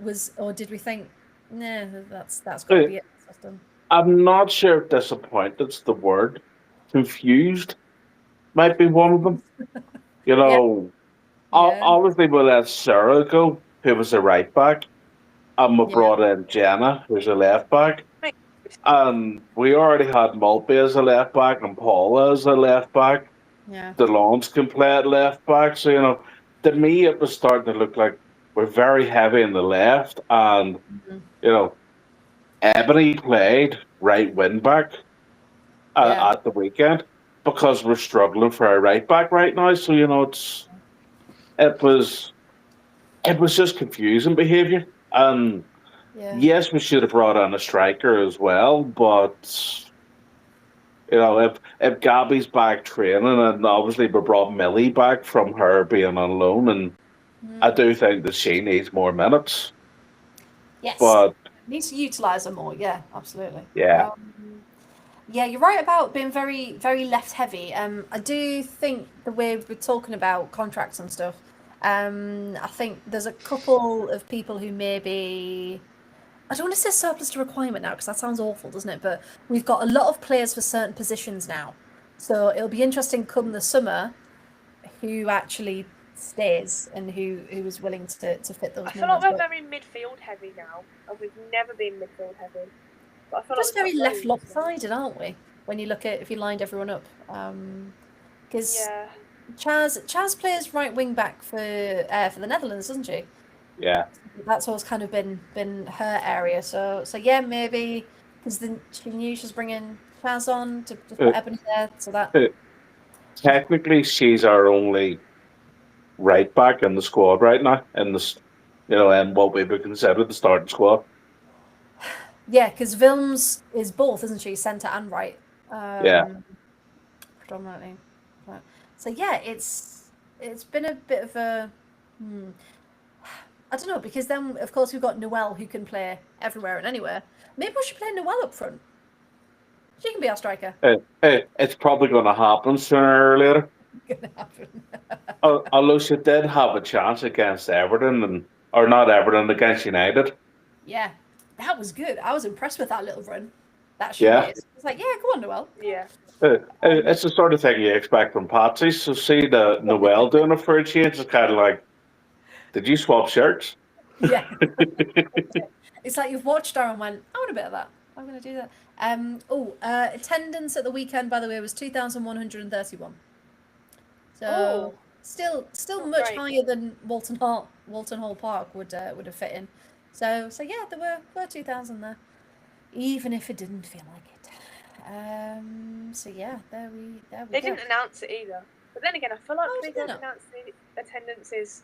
did we think, nah, that's got to be it? That's done.
I'm not sure if disappointed's the word. Confused might be one of them. You know,
Yeah.
obviously we let Sarah go, who was a right back, and we
Yeah.
brought in Jenna, who's a left back. And we already had Mulpey as a left back and Paula as a left back.
Yeah.
DeLons can play at left back. So, you know, to me, it was starting to look like we're very heavy in the left. And, you know, Ebony played right wing back at the weekend because we're struggling for a right back right now. So, you know, it was just confusing behaviour. And yes, we should have brought in a striker as well, but you know, if Gabby's back training, and obviously we brought Millie back from her being on loan, and I do think that she needs more minutes.
Yes,
but
needs to utilise her more. Yeah, absolutely.
Yeah.
Yeah, you're right about being very, very left heavy. I do think the way we're talking about contracts and stuff, I think there's a couple of people who maybe, I don't want to say surplus to requirement now because that sounds awful, doesn't it? But we've got a lot of players for certain positions now. So it'll be interesting come the summer who actually stays and who is willing to fit those.
I feel like we're very midfield heavy now, and we've never been midfield heavy. But I feel
just
like
very left lopsided, aren't we? When you look at if you lined everyone up, because Chaz plays right wing back for the Netherlands, doesn't she?
Yeah.
That's always kind of been her area. So yeah, maybe because then she knew she was bringing Chaz on to put Ebony there, so that.
Technically, she's our only right back in the squad right now, in this, you know, and what we would consider the starting squad.
Yeah, because Vilms is both, isn't she? Centre and right. Predominantly. So yeah, it's been a bit of a. I don't know, because then of course we've got Noelle who can play everywhere and anywhere. Maybe we should play Noelle up front. She can be our striker.
It's probably going to happen sooner or later.
Gonna happen.
Although she did have a chance against Everton, or not Everton, against United.
Yeah, that was good. I was impressed with that little run that she did. It's like, yeah, go on, Noelle.
Yeah.
It's the sort of thing you expect from Patsy. So see the Noelle doing it for a change. It's kind of like, did you swap shirts?
Yeah. It's like you've watched her and went, I want a bit of that. I'm going to do that. Attendance at the weekend, by the way, was 2,131. So still much higher than Walton Hall Park would have fit in. So yeah, there were 2,000 there, even if it didn't feel like it. So yeah, there we
They
go.
didn't announce it either. But then again, I feel like they don't announce the attendances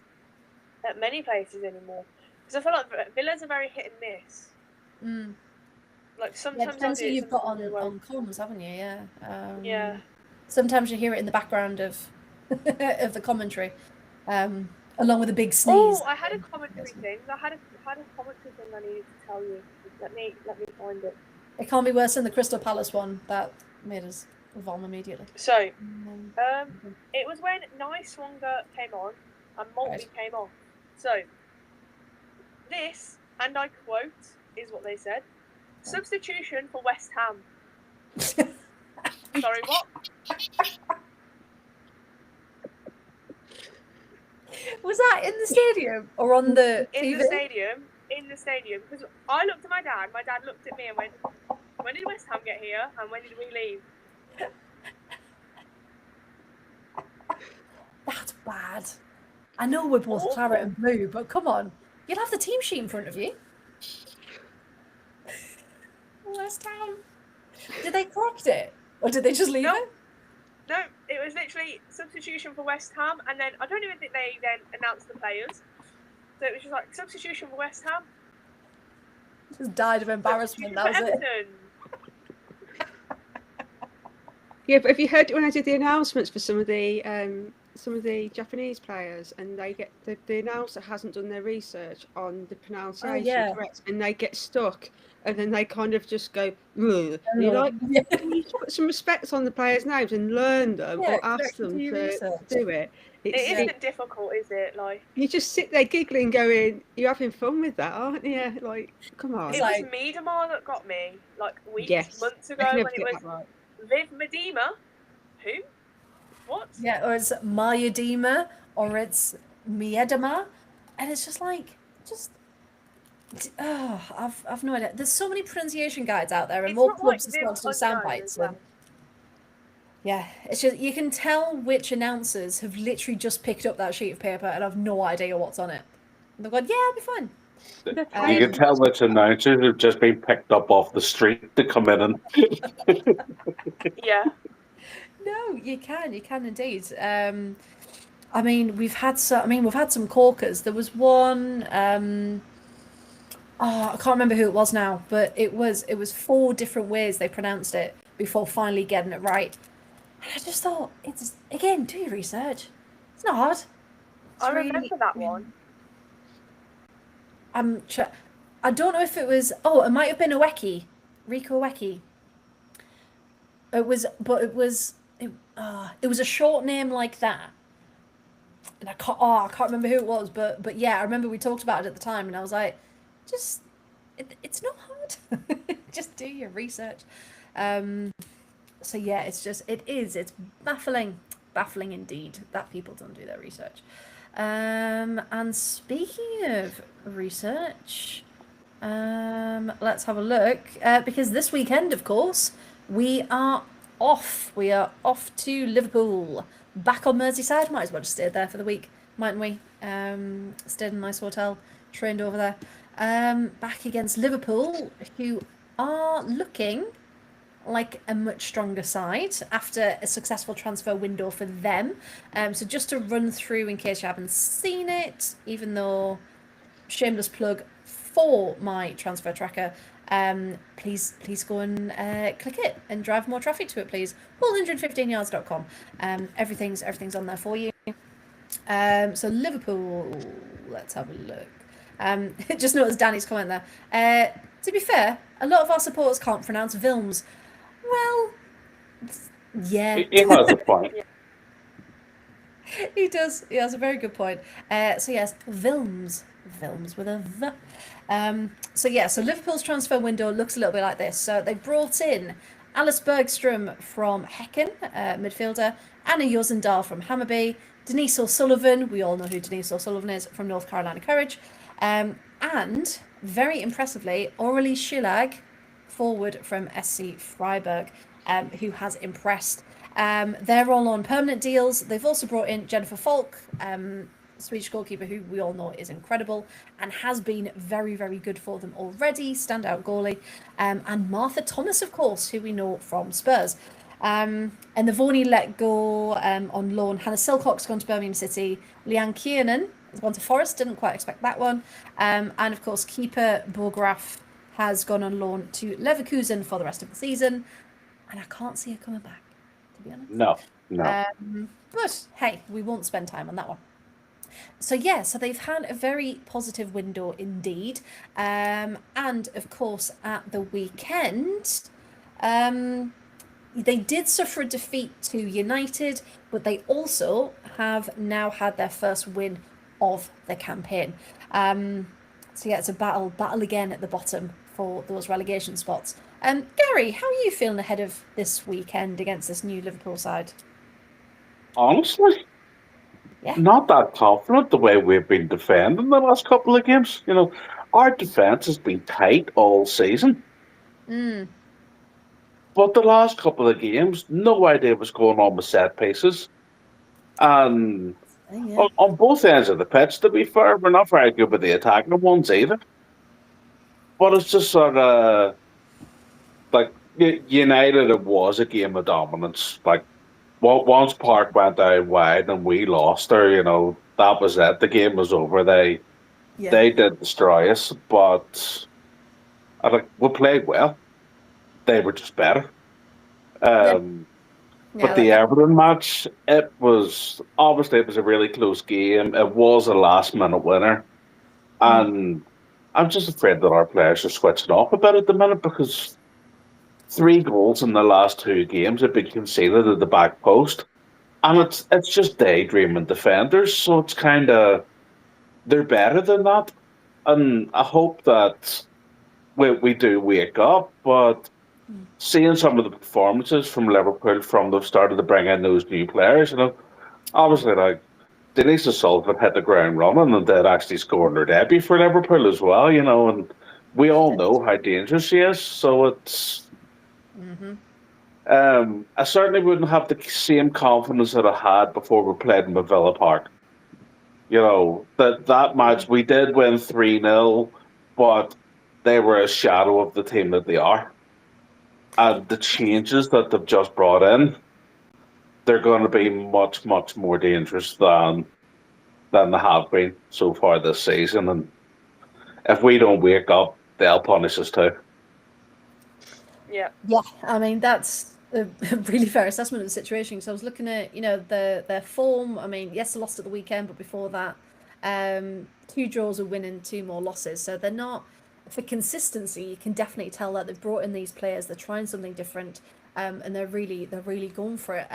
at many places anymore. Because I feel like Villa's are very hit and miss. Like sometimes
depends who you've got on comms, haven't you? Yeah. Sometimes you hear it in the background of of the commentary, along with a big sneeze.
Oh, I had a commentary thing. I had a commentary thing I needed to tell you. Let me find it.
It can't be worse than the Crystal Palace one that made us vom immediately.
So, it was when Nice Swanger came on and Maltby came off. So, this, and I quote, is what they said. Substitution for West Ham. Sorry, what?
Was that in the stadium or on the TV?
In the stadium. Because I looked at my dad looked at me and went, when did West Ham get here and when did we leave?
That's bad. I know we're both claret and blue, but come on. You'll have the team sheet in front of you. West Ham. Did they correct it? Or did they just leave it?
No, it was literally substitution for West Ham, and then I don't even think they then announced the players. So it was just like substitution for West Ham.
Just died of embarrassment. That was
Everton.
it.
Yeah, but have you heard when I did the announcements for some of the some of the Japanese players, and they get the announcer hasn't done their research on the pronunciation correct, and they get stuck, and then they kind of just go. And you're like, can you put some respect on the players' names and learn them, or ask them to do it?
It isn't difficult, is it? Like,
you just sit there giggling, going, "You're having fun with that, aren't you?" Like, come on.
It was Miedemar that got me, like months ago, when it was Viv Medema. Who? What?
Yeah, or it's Mayadema, or it's Miedema, and it's just like, I've no idea. There's so many pronunciation guides out there, and
It's
more
not
clubs
like
are starting to do sound bites. Yeah, it's just, you can tell which announcers have literally just picked up that sheet of paper and have no idea what's on it. And they've gone, yeah, I'll be fine.
You can tell which announcers have just been picked up off the street to come in and.
Yeah.
No, you can indeed. I mean, we've had some corkers. There was one. I can't remember who it was now, but it was 4 different ways they pronounced it before finally getting it right. And I just thought, it's, again, do your research. It's not hard.
I remember that one.
I don't know if it was. Oh, it might have been Oweki, Rico Oweki. It was a short name like that, and I can't remember who it was, but yeah, I remember we talked about it at the time, and I was like, it's not hard. Just do your research. So yeah, it's baffling indeed that people don't do their research. And speaking of research, let's have a look, because this weekend, of course, we are off to Liverpool, back on Merseyside. Might as well just stay there for the week, mightn't we? Stayed in a nice hotel, trained over there, back against Liverpool, who are looking like a much stronger side after a successful transfer window for them. So just to run through, in case you haven't seen it, even though shameless plug for my transfer tracker, please go and click it and drive more traffic to it, please. 115yards.com. Everything's on there for you. So Liverpool, let's have a look. Just noticed Danny's comment there. To be fair, a lot of our supporters can't pronounce Vilms. Well, yeah.
He has a point.
He does. He has a very good point. So yes, Vilms with a V. So Liverpool's transfer window looks a little bit like this. So they brought in Alice Bergstrom from Häcken, midfielder, Anna Josendal from Hammarby, Denise O'Sullivan, we all know who Denise O'Sullivan is, from North Carolina Courage, and very impressively, Aurelie Schillag, forward from SC Freiburg, who has impressed. They're all on permanent deals. They've also brought in Jennifer Falk, Swedish goalkeeper, who we all know is incredible and has been very, very good for them already, standout goalie, and Martha Thomas, of course, who we know from Spurs. And they've only let go on loan. Hannah Silcock's gone to Birmingham City. Leanne Kiernan has gone to Forest, didn't quite expect that one. And of course, keeper Bograf has gone on loan to Leverkusen for the rest of the season, and I can't see her coming back, to be honest.
No.
But hey, we won't spend time on that one. So yeah, so they've had a very positive window indeed, and of course at the weekend, they did suffer a defeat to United, but they also have now had their first win of the campaign. So yeah, it's a battle again at the bottom for those relegation spots. Gary, how are you feeling ahead of this weekend against this new Liverpool side?
Honestly, not that confident the way we've been defending the last couple of games. You know, our defence has been tight all season. But the last couple of games, no idea what's going on with set pieces. And on both ends of the pitch, to be fair, we're not very good with the attacking ones either. But it's just sort of like United, it was a game of dominance. Like, once Park went out wide and we lost her, you know, that was it. The game was over. They did destroy us, but we played well. They were just better. But the Everton match, it was a really close game. It was a last minute winner. And I'm just afraid that our players are switching off a bit at the minute because 3 goals in the last 2 games have been conceded at the back post. And it's just daydreaming defenders, so it's kind of they're better than that. And I hope that we do wake up, but seeing some of the performances from Liverpool from they've started to bring in those new players, obviously like Denise Sullivan hit the ground running and did actually score in her debut for Liverpool as well, and we all know how dangerous she is. So it's I certainly wouldn't have the same confidence that I had before we played in Villa Park. That match we did win 3-0, but they were a shadow of the team that they are. And the changes that they've just brought in, they're going to be much, much more dangerous than they have been so far this season. And if we don't wake up, they'll punish us too.
Yeah.
Yeah, I mean, that's a really fair assessment of the situation. So I was looking at, their form. I mean, yes, they lost at the weekend, but before that, 2 draws, a win and 2 more losses. So they're not, for consistency, you can definitely tell that they've brought in these players. They're trying something different, and they're really going for it.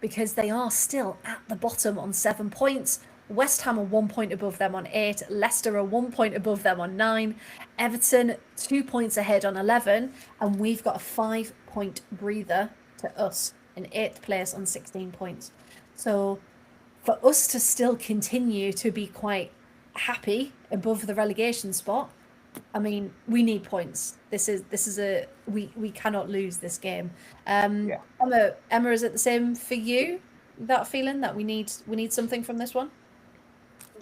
Because they are still at the bottom on 7 points. West Ham are 1 point above them on 8. Leicester are 1 point above them on 9. Everton 2 points ahead on 11, and we've got a 5-point breather to us in 8th place on 16 points. So for us to still continue to be quite happy above the relegation spot, I mean, we need points. This is we cannot lose this game. Emma, is it the same for you? That feeling that we need something from this one?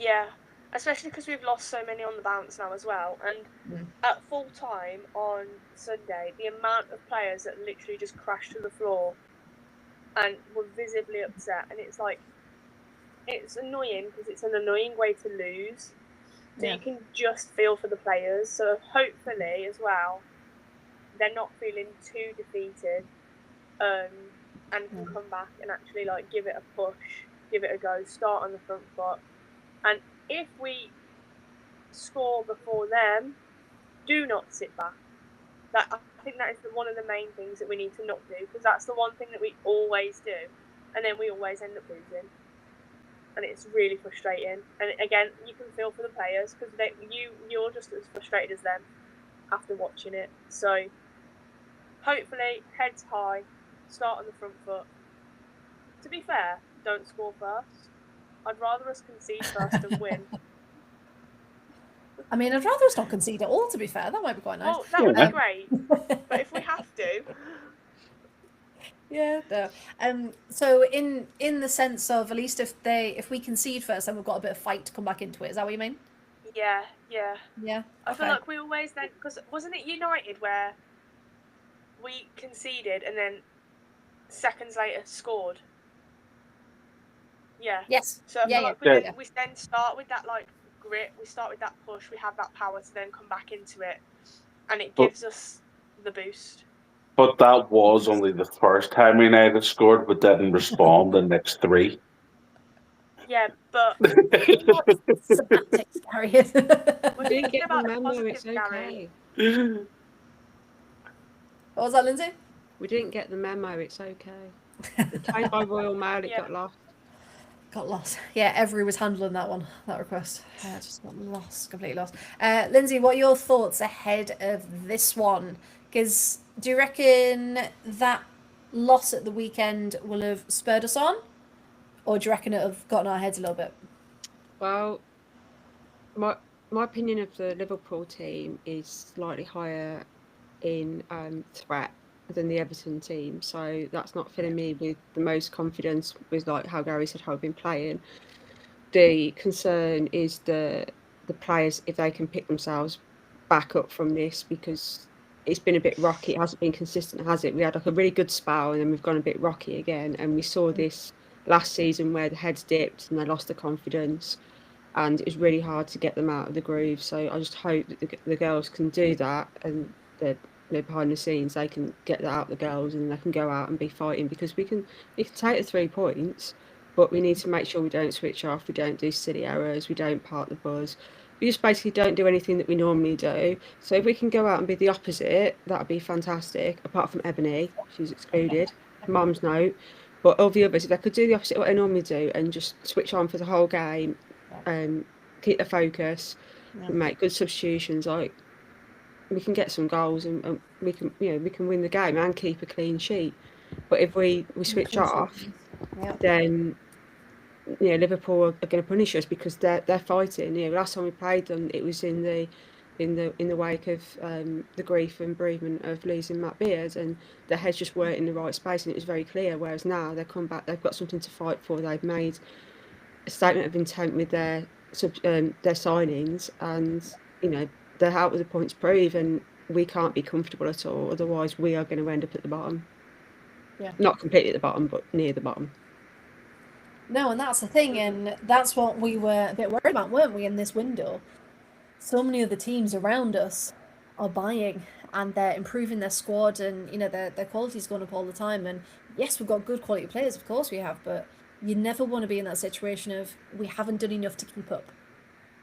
Yeah, especially because we've lost so many on the bounce now as well. And at full time on Sunday, the amount of players that literally just crashed to the floor and were visibly upset. And it's like, it's annoying because it's an annoying way to lose. So you can just feel for the players. So hopefully as well, they're not feeling too defeated and can come back and actually like give it a push, give it a go, start on the front foot. And if we score before them, do not sit back. I think that is one of the main things that we need to not do, because that's the one thing that we always do, and then we always end up losing, and it's really frustrating. And again, you can feel for the players because you're just as frustrated as them after watching it. So hopefully, heads high, start on the front foot. To be fair, don't score first. I'd rather us concede first and win.
I mean, I'd rather us not concede at all, to be fair. That might be quite nice.
Well, that would be great. But if we have to...
Yeah, no. So in the sense of, at least if we concede first, then we've got a bit of fight to come back into it. Is that what you mean?
Yeah.
I
feel like we always then... Because wasn't it United where we conceded and then seconds later scored? Yeah.
Yes.
So I feel like we then start with that like grit, we start with that push, we have that power to then come back into it, and it gives us the boost.
But that was only the first time United scored, but didn't respond the next 3.
Yeah, but
semantics, Gary.
We didn't get the memo, it's okay.
What was that, Lindsay?
We didn't get the memo, it's okay. It came by Royal Mail, it got lost.
Got lost. Yeah, Every was handling that request. Just got lost, completely lost. Lindsay, what are your thoughts ahead of this one? Because do you reckon that loss at the weekend will have spurred us on? Or do you reckon it have gotten our heads a little bit?
Well, my opinion of the Liverpool team is slightly higher in threat than the Everton team, so that's not filling me with the most confidence with like how Gary said how we've been playing. The concern is the players, if they can pick themselves back up from this, because it's been a bit rocky. It hasn't been consistent, has it? We had like a really good spell and then we've gone a bit rocky again, and we saw this last season where the heads dipped and they lost the confidence, and it was really hard to get them out of the groove. So I just hope that the girls can do that, and behind the scenes, they can get that out the girls and they can go out and be fighting, because we can take the 3 points, but we need to make sure we don't switch off, we don't do silly errors, we don't park the bus, we just basically don't do anything that we normally do. So if we can go out and be the opposite, that would be fantastic, apart from Ebony, she's excluded, mum's note. But all the others, if they could do the opposite of what they normally do and just switch on for the whole game, keep the focus, and make good substitutions, like, we can get some goals and we can we can win the game and keep a clean sheet. But if we switch off, then Liverpool are going to punish us, because they're fighting. Last time we played them, it was in the wake of the grief and bereavement of losing Matt Beard, and their heads just weren't in the right space, and it was very clear. Whereas now they come back, they've got something to fight for. They've made a statement of intent with their signings, and they're out with the points to prove, and we can't be comfortable at all. Otherwise, we are going to end up at the bottom. Yeah. Not completely at the bottom, but near the bottom.
No, and that's the thing, and that's what we were a bit worried about, weren't we, in this window? So many of the teams around us are buying, and they're improving their squad, and their quality's gone up all the time. And yes, we've got good quality players, of course we have, but you never want to be in that situation of we haven't done enough to keep up,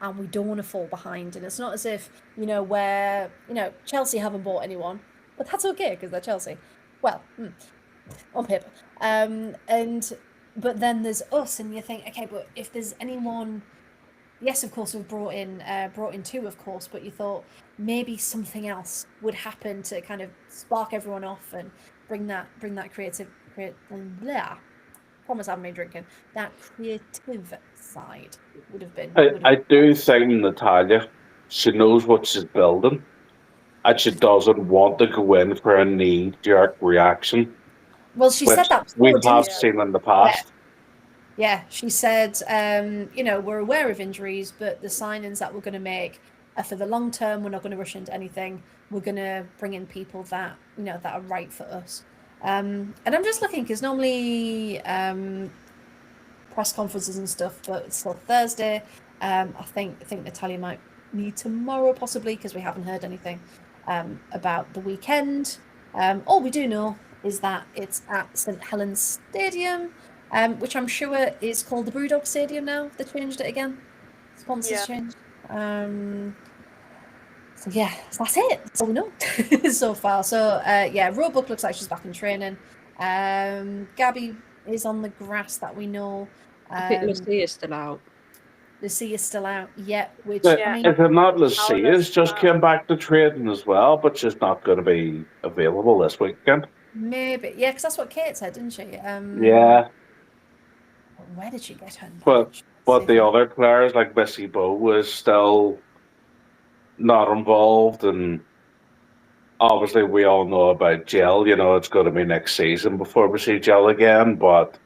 and we don't want to fall behind. And it's not as if where Chelsea haven't bought anyone, but that's okay because they're Chelsea. Well, on paper, but then there's us, and you think, okay, but if there's anyone, yes, of course we've brought in 2, of course, but you thought maybe something else would happen to kind of spark everyone off and bring that creative promise I haven't been drinking. That creative side would have been.
I do think Natalia, she knows what she's building, and she doesn't want to go in for a knee-jerk reaction.
Well, she said that before,
we have seen in the past.
Yeah, she said, we're aware of injuries, but the signings that we're going to make are for the long term. We're not going to rush into anything. We're going to bring in people that that are right for us. And I'm just looking, because normally press conferences and stuff, but it's still Thursday. I think Natalia might need tomorrow possibly, because we haven't heard anything about the weekend. All we do know is that it's at St Helens Stadium, which I'm sure is called the Brewdog Stadium now. They changed it again. Sponsors changed. So yeah, so that's it. That's all we know so far. So Roebuck looks like she's back in training. Gabby is on the grass, that we know.
I think Lucia's still out.
Lucia's still out, yeah. Which
if not, Lucia's just came back to training as well, but she's not going to be available this weekend.
Maybe, yeah, because that's what Kate said, didn't she?
Yeah.
Where did she get her
knowledge? But the other players, like Missy Bow, was still not involved, and obviously we all know about Jill. It's going to be next season before we see Jill again, but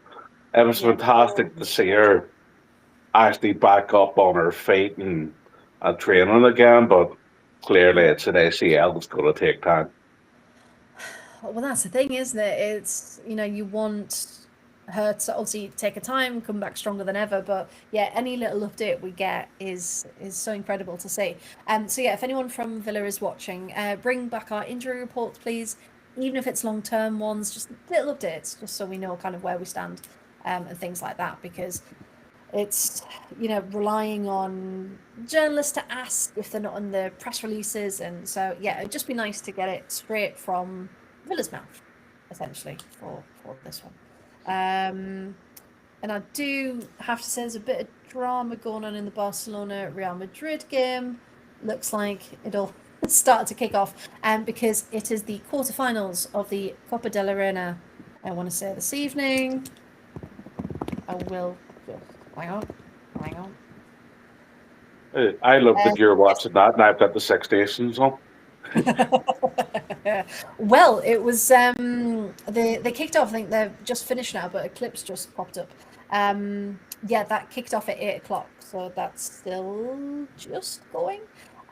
it was fantastic to see her actually back up on her feet and training again, but clearly it's an ACL that's going to take time.
Well, that's the thing, isn't it? It's, you want her to obviously take her time, come back stronger than ever, but yeah, any little update we get is so incredible to see. So yeah, if anyone from Villa is watching, bring back our injury reports, please, even if it's long-term ones, just little updates, just so we know kind of where we stand, and things like that, because it's, relying on journalists to ask if they're not on the press releases, and so yeah, it'd just be nice to get it straight from Villa's mouth, essentially, for this one. And I do have to say there's a bit of drama going on in the Barcelona-Real Madrid game. Looks like it'll start to kick off, because it is the quarterfinals of the Copa de la Reina, I want to say, this evening. I will just hang on.
I love that you're watching that, and I've got the Six Nations on.
Well, it was they kicked off. I think they've just finished now, but a clip's just popped up. That kicked off at 8:00, so that's still just going.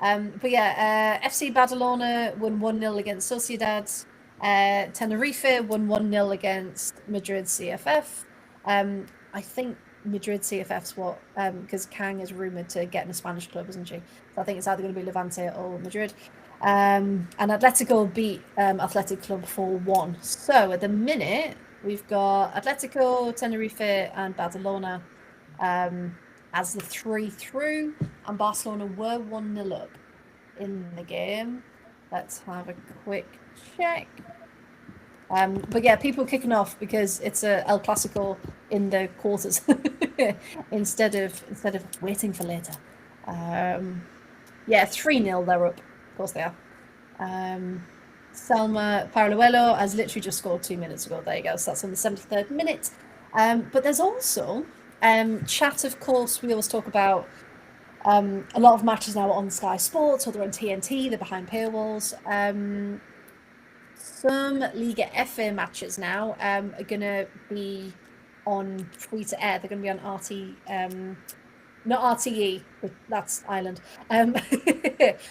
But yeah, FC Badalona won 1-0 against Sociedad. Tenerife won 1-0 against Madrid CFF. I think Madrid CFF's what, because Kang is rumoured to get in a Spanish club, isn't she? So I think it's either going to be Levante or Madrid. And Atletico beat Athletic Club 4-1. So at the minute, we've got Atletico, Tenerife, and Barcelona as the 3 through, and Barcelona were 1-0 up in the game. Let's have a quick check. But yeah, people kicking off because it's a El Clasico in the quarters instead of waiting for later. Yeah, 3-0 they're up. Of course they are. Selma Paraluelo has literally just scored 2 minutes ago. There you go. So that's on the 73rd minute. But there's also chat, of course. We always talk about a lot of matches now on Sky Sports, or they're on TNT, they're behind paywalls. Some Liga FA matches now are going to be on free to air. They're going to be on RT, not RTE, but that's Ireland.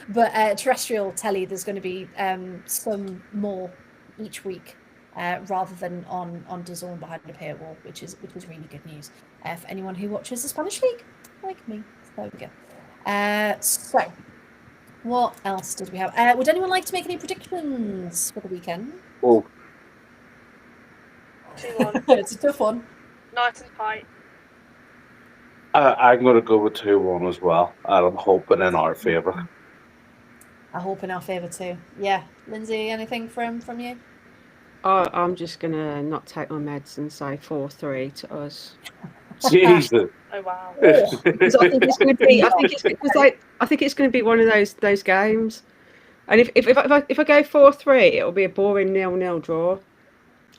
But terrestrial telly, there's going to be some more each week, rather than on DAZN behind a paywall, which is really good news for anyone who watches the Spanish League, like me. So there we go. So, what else did we have? Would anyone like to make any predictions for the weekend?
Oh,
2-1.
It's a tough one.
Nice and tight.
I'm going to go with 2-1 as well, and I'm hoping in our favour.
I hope in our favour too. Yeah, Lindsay, anything from you?
I'm just gonna not take my meds and say 4-3 to us.
Jesus.
Oh wow.
Because I think it's going to be. I think it's going to be one of those games. And if I go 4-3, it'll be a boring 0-0 draw,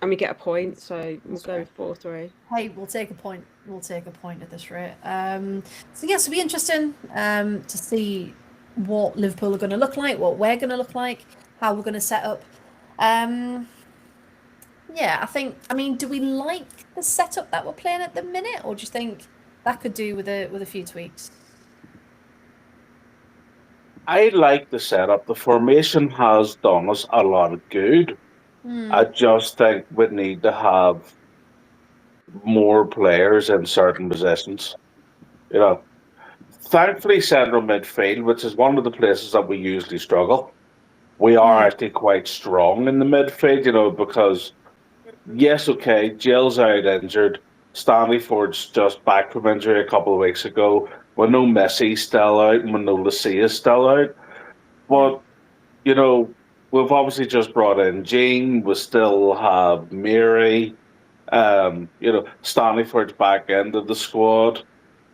and we get a point. So we'll go 4-3.
Hey, we'll take a point. We'll take a point at this rate. So yes, it'll be interesting to see what Liverpool are going to look like, what we're going to look like, how we're going to set up. Yeah, I mean, do we like the setup that we're playing at the minute, or do you think that could do with a few tweaks?
I like the setup. The formation has done us a lot of good. I just think we need to have more players in certain positions. You know, thankfully, central midfield, which is one of the places that we usually struggle, we are actually quite strong in the midfield. You know, because yes, okay, Jill's out injured. Stanley Ford's just back from injury a couple of weeks ago. We know Messi's still out, and we know Lucia's still out. But, you know, we've obviously just brought in Jean. We still have Mary. You know, Stanley Ford's back into the squad.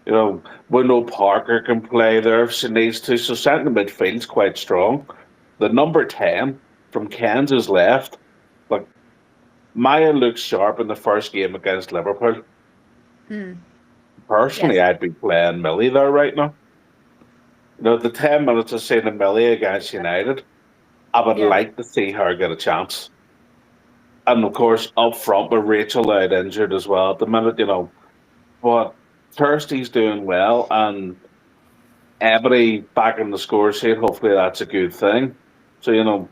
You know, we know Parker can play there if she needs to. So centre midfield's quite strong. The number 10 from Kansas left. Like, Maya looks sharp in the first game against Liverpool. Personally,
Yes.
I'd be playing Millie there right now. You know, the 10 minutes of seeing a Millie against United, I would like to see her get a chance. And of course, up front with Rachel out injured as well at the minute, you know. But Kirsty's doing well, and Ebony back in the score sheet, hopefully that's a good thing. So, you know,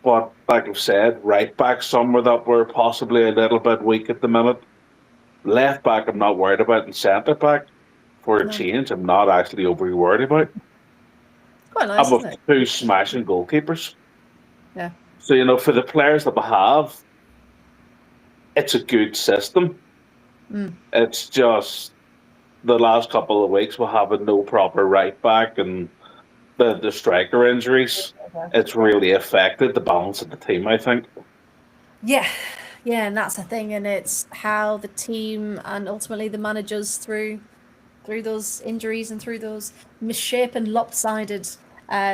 but like I've said, right back somewhere that we're possibly a little bit weak at the minute. Left back, I'm not worried about, and centre back, for a change, I'm not actually overly worried about.
Quite nice,
I'm
isn't it?
with 2 smashing goalkeepers.
Yeah.
So, you know, for the players that we have, it's a good system. It's just the last couple of weeks we're having no proper right back, and the striker injuries, it's really affected the balance of the team, I think.
Yeah, and that's the thing, and it's how the team and ultimately the managers through those injuries and through those misshapen, lopsided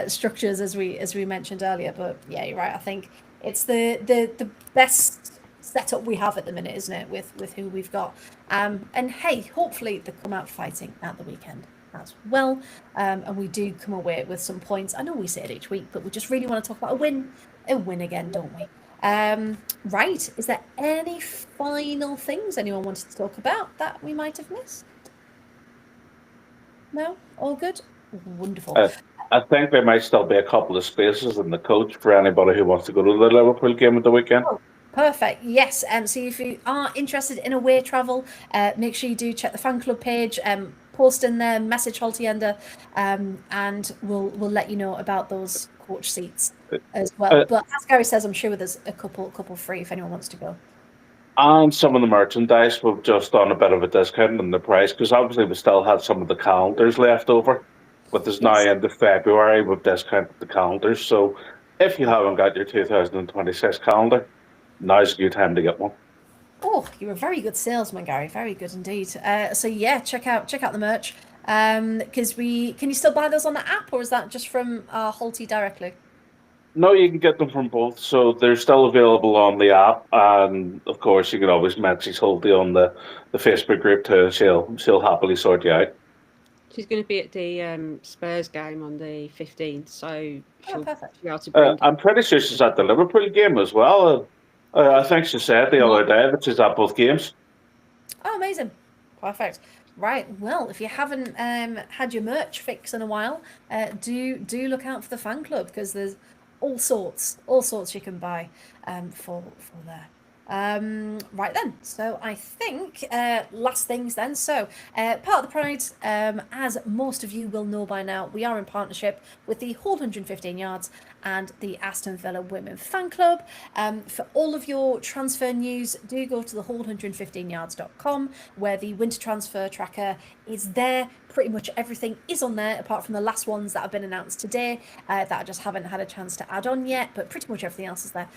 structures, as we mentioned earlier. But yeah, you're right. I think it's the best setup we have at the minute, isn't it? With who we've got, and hey, hopefully they come out fighting at the weekend as well, and we do come away with some points. I know we say it each week, but we just really want to talk about a win again, don't we? Right, is there any final things anyone wanted to talk about that we might have missed? No? All good? Wonderful.
I think there might still be a couple of spaces in the coach for anybody who wants to go to the Liverpool game at the weekend.
Oh, perfect. Yes. So if you are interested in away travel, make sure you do check the fan club page. Post in there, message Holtiender, and we'll let you know about those coach seats as well. But as Gary says, I'm sure there's a couple free if anyone wants to go.
And some of the merchandise we've just done a bit of a discount on the price because obviously we still had some of the calendars left over. With us now into February, we've discounted the calendars. So if you haven't got your 2026 calendar, now's a good time to get one.
Oh, you're a very good salesman, Gary. Very good indeed. So yeah, check out the merch. Because can you still buy those on the app, or is that just from Holty directly?
No, you can get them from both. So they're still available on the app, and of course, you can always message Holty on the Facebook group too. She'll happily sort you out.
She's going to be at the Spurs game on the 15th, so she'll
perfect.
be able to bring.
I'm pretty sure she's at the Liverpool game as well. I think she said the other day that she's at both games.
Oh, amazing! Perfect. Right. Well, if you haven't had your merch fix in a while, do look out for the fan club because there's all sorts you can buy for there. Right then, so I think last things then. So part of the Pride, as most of you will know by now, we are in partnership with the Whole 115 Yards and the Aston Villa Women Fan Club. For all of your transfer news, do go to the whole115yards.com where the winter transfer tracker is there. Pretty much everything is on there apart from the last ones that have been announced today that I just haven't had a chance to add on yet, but pretty much everything else is there.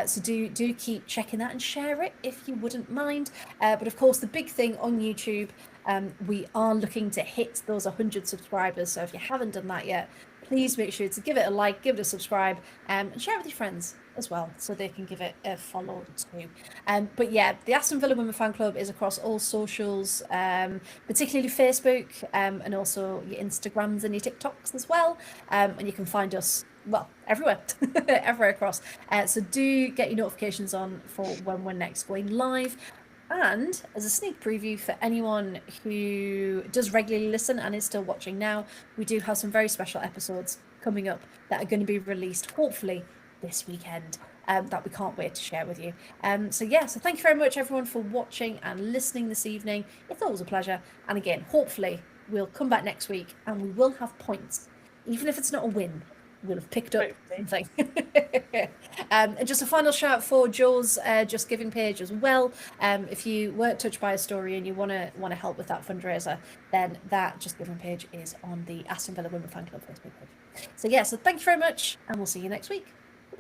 So do keep checking that and share it if you wouldn't mind. But of course, the big thing on YouTube, we are looking to hit those 100 subscribers. So if you haven't done that yet, please make sure to give it a like, give it a subscribe, and share it with your friends as well, so they can give it a follow too. But yeah, the Aston Villa Women Fan Club is across all socials, particularly Facebook, and also your Instagrams and your TikToks as well. And you can find us, well, everywhere, everywhere across. So do get your notifications on for when we're next going live. And as a sneak preview for anyone who does regularly listen and is still watching now, we do have some very special episodes coming up that are going to be released, hopefully, this weekend, that we can't wait to share with you. So thank you very much, everyone, for watching and listening this evening. It's always a pleasure. And again, hopefully, we'll come back next week and we will have points, even if it's not a win. We'll have picked up something. And just a final shout for Joe's Just Giving page as well. If you weren't touched by a story and you want to help with that fundraiser, then that Just Giving page is on the Aston Villa Women Fan Club Facebook page. So so thank you very much, and we'll see you next week.